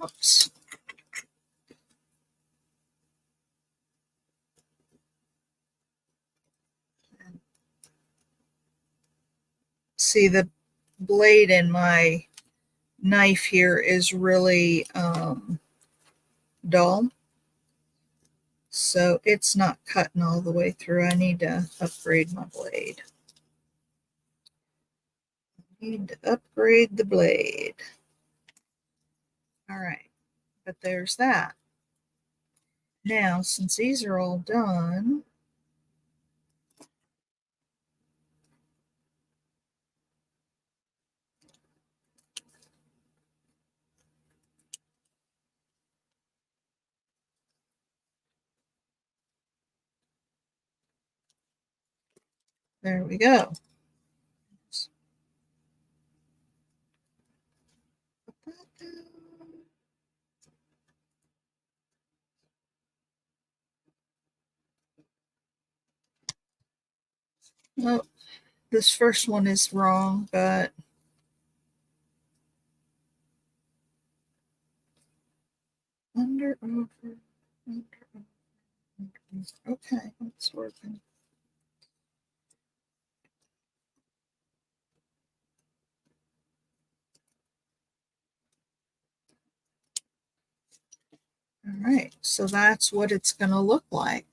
Oops. See, the blade in my knife here is really dull. So it's not cutting all the way through. I need to upgrade my blade. I need to upgrade the blade. All right, but there's that. Now, since these are all done, there we go. Well, this first one is wrong, but under, over, under, okay, it's working. All right, so that's what it's going to look like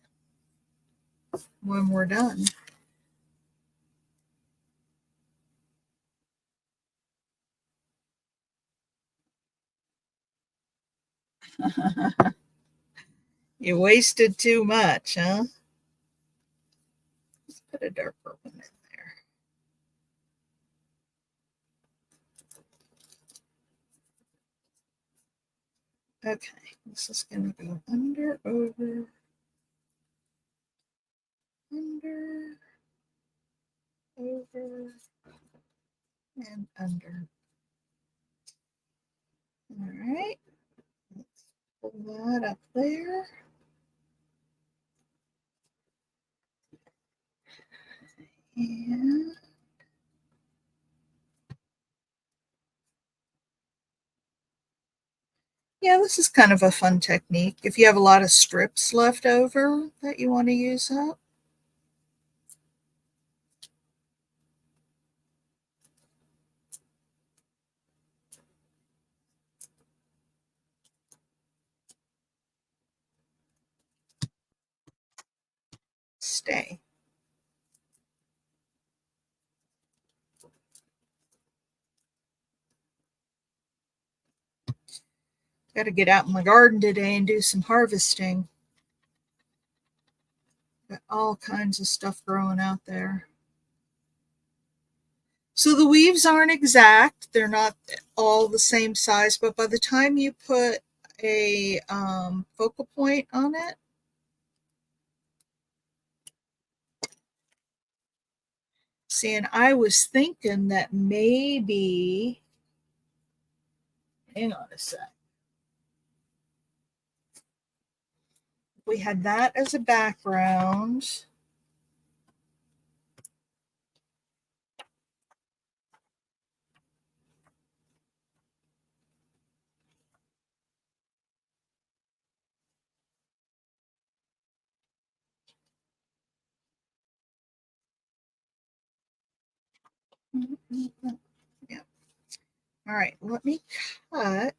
when we're done. You wasted too much, huh? Let's put a darker one in there. Okay, this is going to go under, over, under, over, and under. All right, let's pull that up there. And yeah, this is kind of a fun technique. If you have a lot of strips left over that you want to use up. Stay. Got to get out in my garden today and do some harvesting. Got all kinds of stuff growing out there. So the weaves aren't exact. They're not all the same size, but by the time you put a focal point on it, see, and I was thinking that maybe, hang on a sec. We had that as a background. Yeah. All right, let me cut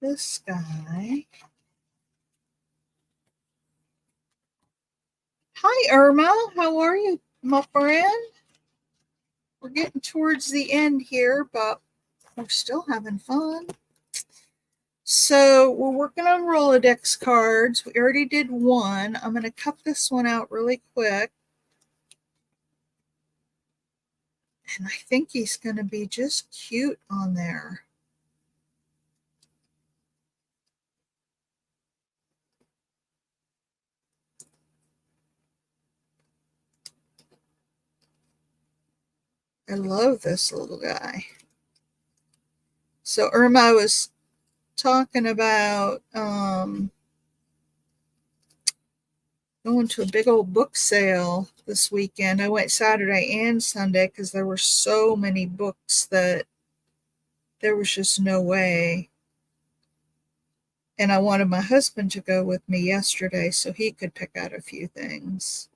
this guy. Hi, Irma. How are you, my friend? We're getting towards the end here, but we're still having fun. So we're working on Rolodex cards. We already did one. I'm going to cut this one out really quick. And I think he's going to be just cute on there. I love this little guy. So Irma was talking about going to a big old book sale this weekend. I went Saturday and Sunday because there were so many books that there was just no way. And I wanted my husband to go with me yesterday so he could pick out a few things.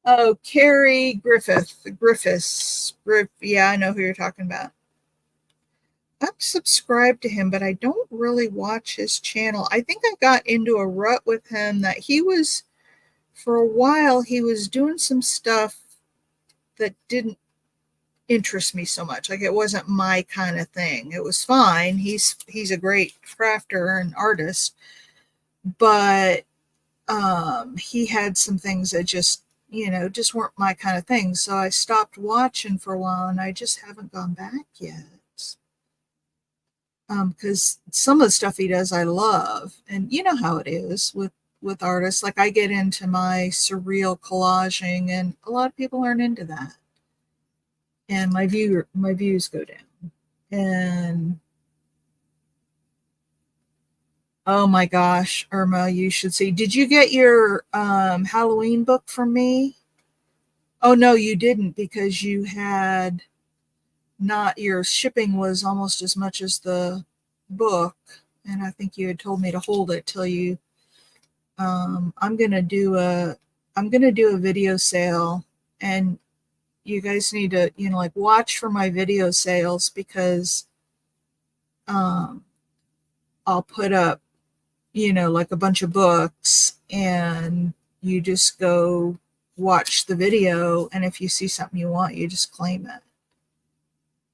Oh, Carrie Griffiths. Yeah, I know who you're talking about. I'm subscribed to him, but I don't really watch his channel. I think I got into a rut with him that he was, for a while, he was doing some stuff that didn't interest me so much. Like it wasn't my kind of thing. It was fine. He's a great crafter and artist, but he had some things that just just weren't my kind of thing. So I stopped watching for a while, and I just haven't gone back yet. Because some of the stuff he does I love, and you know how it is with artists. Like I get into my surreal collaging, and a lot of people aren't into that, and my views go down. And oh my gosh, Irma, you should see. Did you get your Halloween book from me? Oh no, you didn't, because you had not, your shipping was almost as much as the book, and I think you had told me to hold it till you I'm gonna do a video sale, and you guys need to like watch for my video sales, because um I'll put up like a bunch of books, and you just go watch the video, and if you see something you want, you just claim it.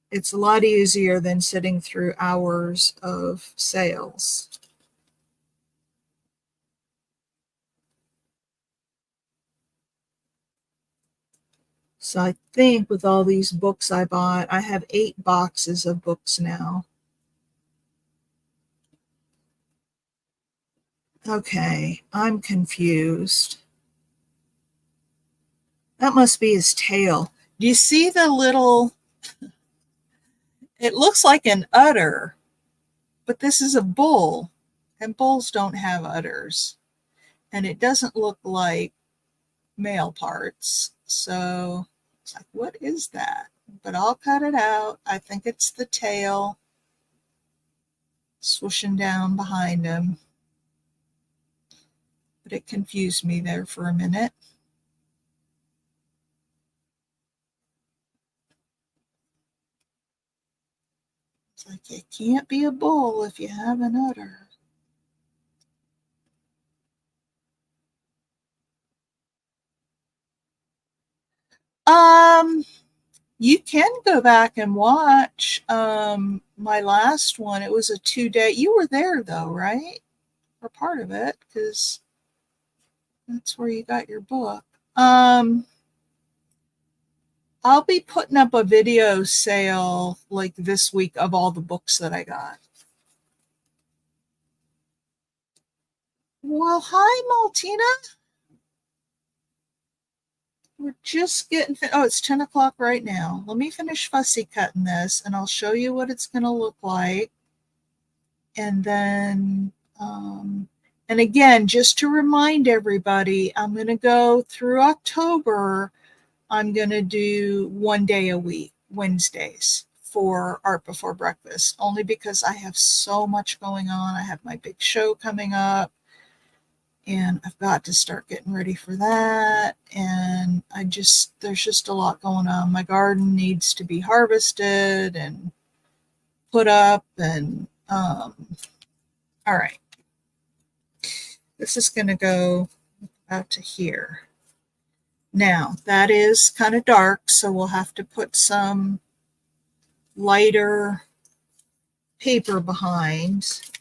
It's a lot easier than sitting through hours of sales. So I think with all these books I bought, I have 8 boxes of books now. Okay, I'm confused. That must be his tail. Do you see the little, it looks like an udder, but this is a bull, and bulls don't have udders. And it doesn't look like male parts. So it's like, what is that? But I'll cut it out. I think it's the tail swooshing down behind him. But it confused me there for a minute. It's like, it can't be a bull if you have an udder. Um, you can go back and watch my last one. It was a 2-day. You were there though, right? Or part of it, because that's where you got your book. I'll be putting up a video sale like this week of all the books that I got. Well, hi, Maltina. We're just getting, oh, it's 10 o'clock right now. Let me finish fussy cutting this, and I'll show you what it's going to look like. And then, and again, just to remind everybody, I'm going to go through October. I'm going to do 1 day a week, Wednesdays, for Art Before Breakfast, only because I have so much going on. I have my big show coming up, and I've got to start getting ready for that. And there's just a lot going on. My garden needs to be harvested and put up. And all right, this is going to go out to here. Now, that is kind of dark, so we'll have to put some lighter paper behind.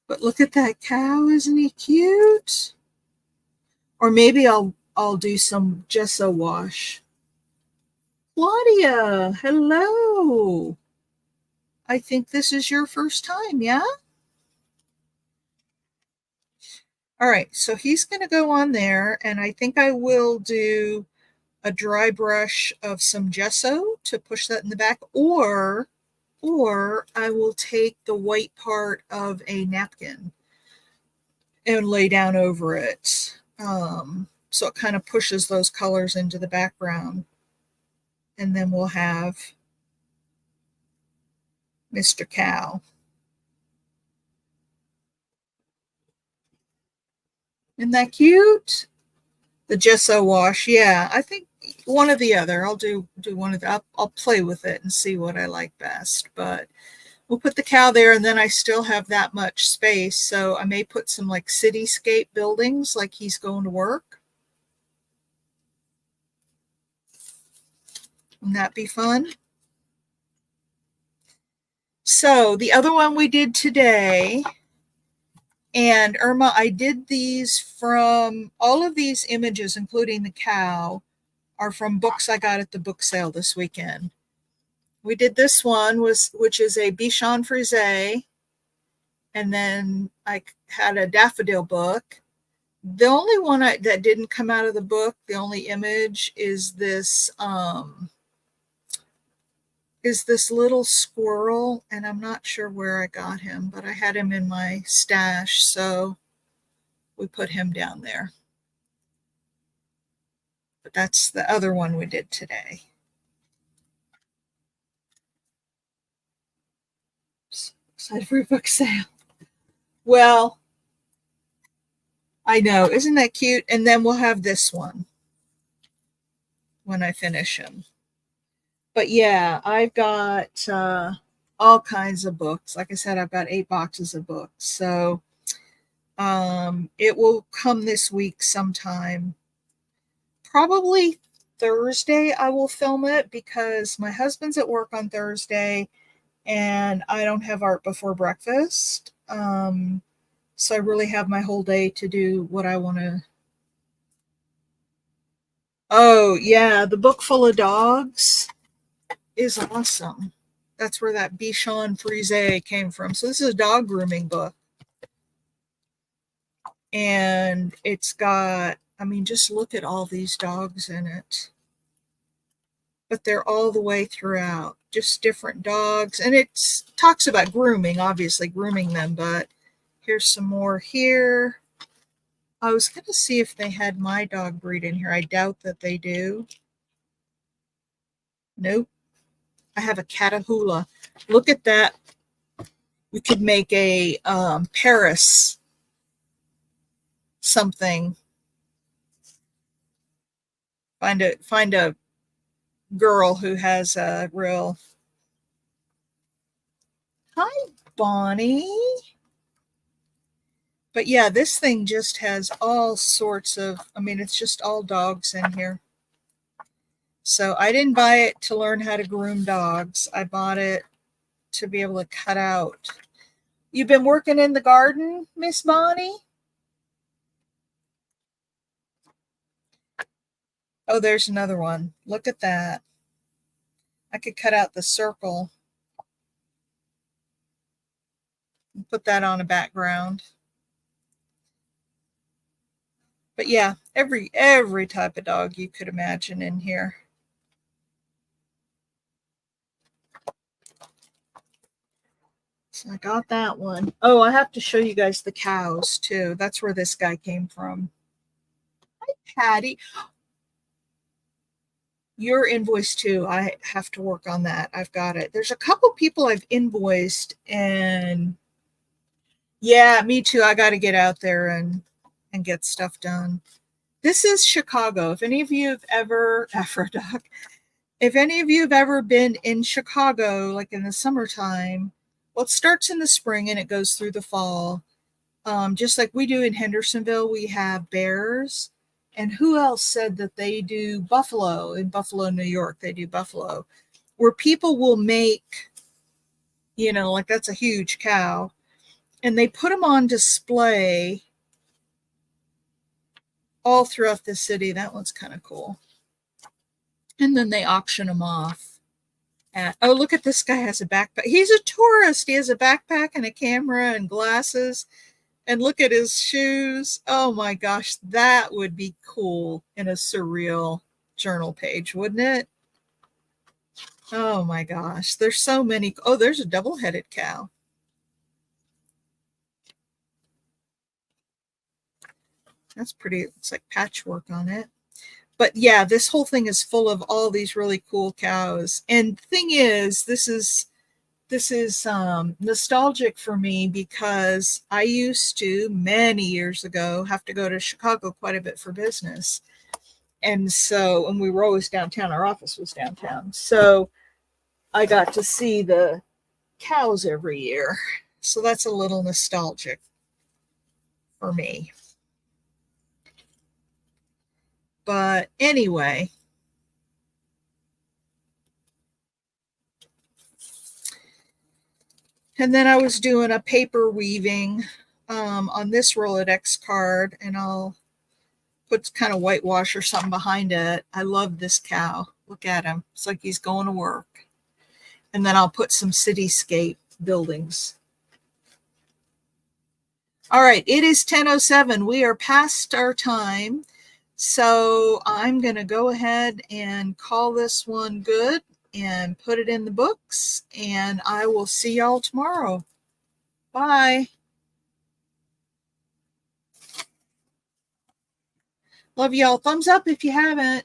But look at that cow, isn't he cute? Or maybe I'll do some gesso wash. Claudia, hello. I think this is your first time, yeah? All right, so he's going to go on there, and I think I will do a dry brush of some gesso to push that in the back, or I will take the white part of a napkin and lay down over it. So it kind of pushes those colors into the background. And then we'll have Mr. Cow. Isn't that cute? The gesso wash, yeah. I think one or the other. I'll do one of the. I'll play with it and see what I like best. But we'll put the cow there, and then I still have that much space, so I may put some like cityscape buildings, like he's going to work. Wouldn't that be fun? So the other one we did today, and Irma, I did these from all of these images, including the cow, are from books I got at the book sale this weekend. We did this one, which is a Bichon Frise, and then I had a daffodil book. The only one that didn't come out of the book, the only image is this little squirrel, and I'm not sure where I got him, but I had him in my stash, so we put him down there. But that's the other one we did today. So excited for a book sale. Well, I know, isn't that cute? And then we'll have this one when I finish him. But yeah, I've got all kinds of books. Like I said, I've got 8 boxes of books. So it will come this week sometime. Probably Thursday I will film it, because my husband's at work on Thursday and I don't have Art Before Breakfast. So I really have my whole day to do what I want to. Oh, yeah, the book full of dogs is awesome. That's where that Bichon Frise came from. So this is a dog grooming book. And it's got, I mean, just look at all these dogs in it. But they're all the way throughout, just different dogs. And it talks about grooming, obviously grooming them, but here's some more here. I was going to see if they had my dog breed in here. I doubt that they do. Nope. I have a Catahoula. Look at that. We could make a Paris something. Find a girl who has a real. Hi, Bonnie. But yeah, this thing just has all sorts of, I mean, it's just all dogs in here. So I didn't buy it to learn how to groom dogs. I bought it to be able to cut out. You've been working in the garden, Miss Bonnie? Oh, there's another one. Look at that. I could cut out the circle and put that on a background. But yeah, every type of dog you could imagine in here. So I got that one. Oh, I have to show you guys the cows too. That's where this guy came from. Hi, Patty, your invoice too. I have to work on that. I've got it. There's a couple people I've invoiced, and yeah, me too. I got to get out there and get stuff done. This is Chicago. If any of you have ever, Aphrodite, if any of you have ever been in Chicago, like in the summertime, well, it starts in the spring and it goes through the fall. Just like we do in Hendersonville, we have bears. And who else said that they do buffalo in Buffalo, New York? They do buffalo, where people will make, like that's a huge cow, and they put them on display all throughout the city. That one's kind of cool. And then they auction them off. Oh, look at this guy has a backpack. He's a tourist. He has a backpack and a camera and glasses. And look at his shoes. Oh my gosh, that would be cool in a surreal journal page, wouldn't it? Oh my gosh, there's so many. Oh, there's a double-headed cow. That's pretty. It's like patchwork on it. But yeah, this whole thing is full of all these really cool cows. And the thing is, this is nostalgic for me because I used to, many years ago, have to go to Chicago quite a bit for business. And so, and we were always downtown, our office was downtown. So I got to see the cows every year. So that's a little nostalgic for me. But anyway, and then I was doing a paper weaving on this Rolodex card, and I'll put kind of whitewash or something behind it. I love this cow. Look at him. It's like he's going to work. And then I'll put some cityscape buildings. All right, it is 10:07. We are past our time. So I'm going to go ahead and call this one good and put it in the books. And I will see y'all tomorrow. Bye. Love y'all. Thumbs up if you haven't.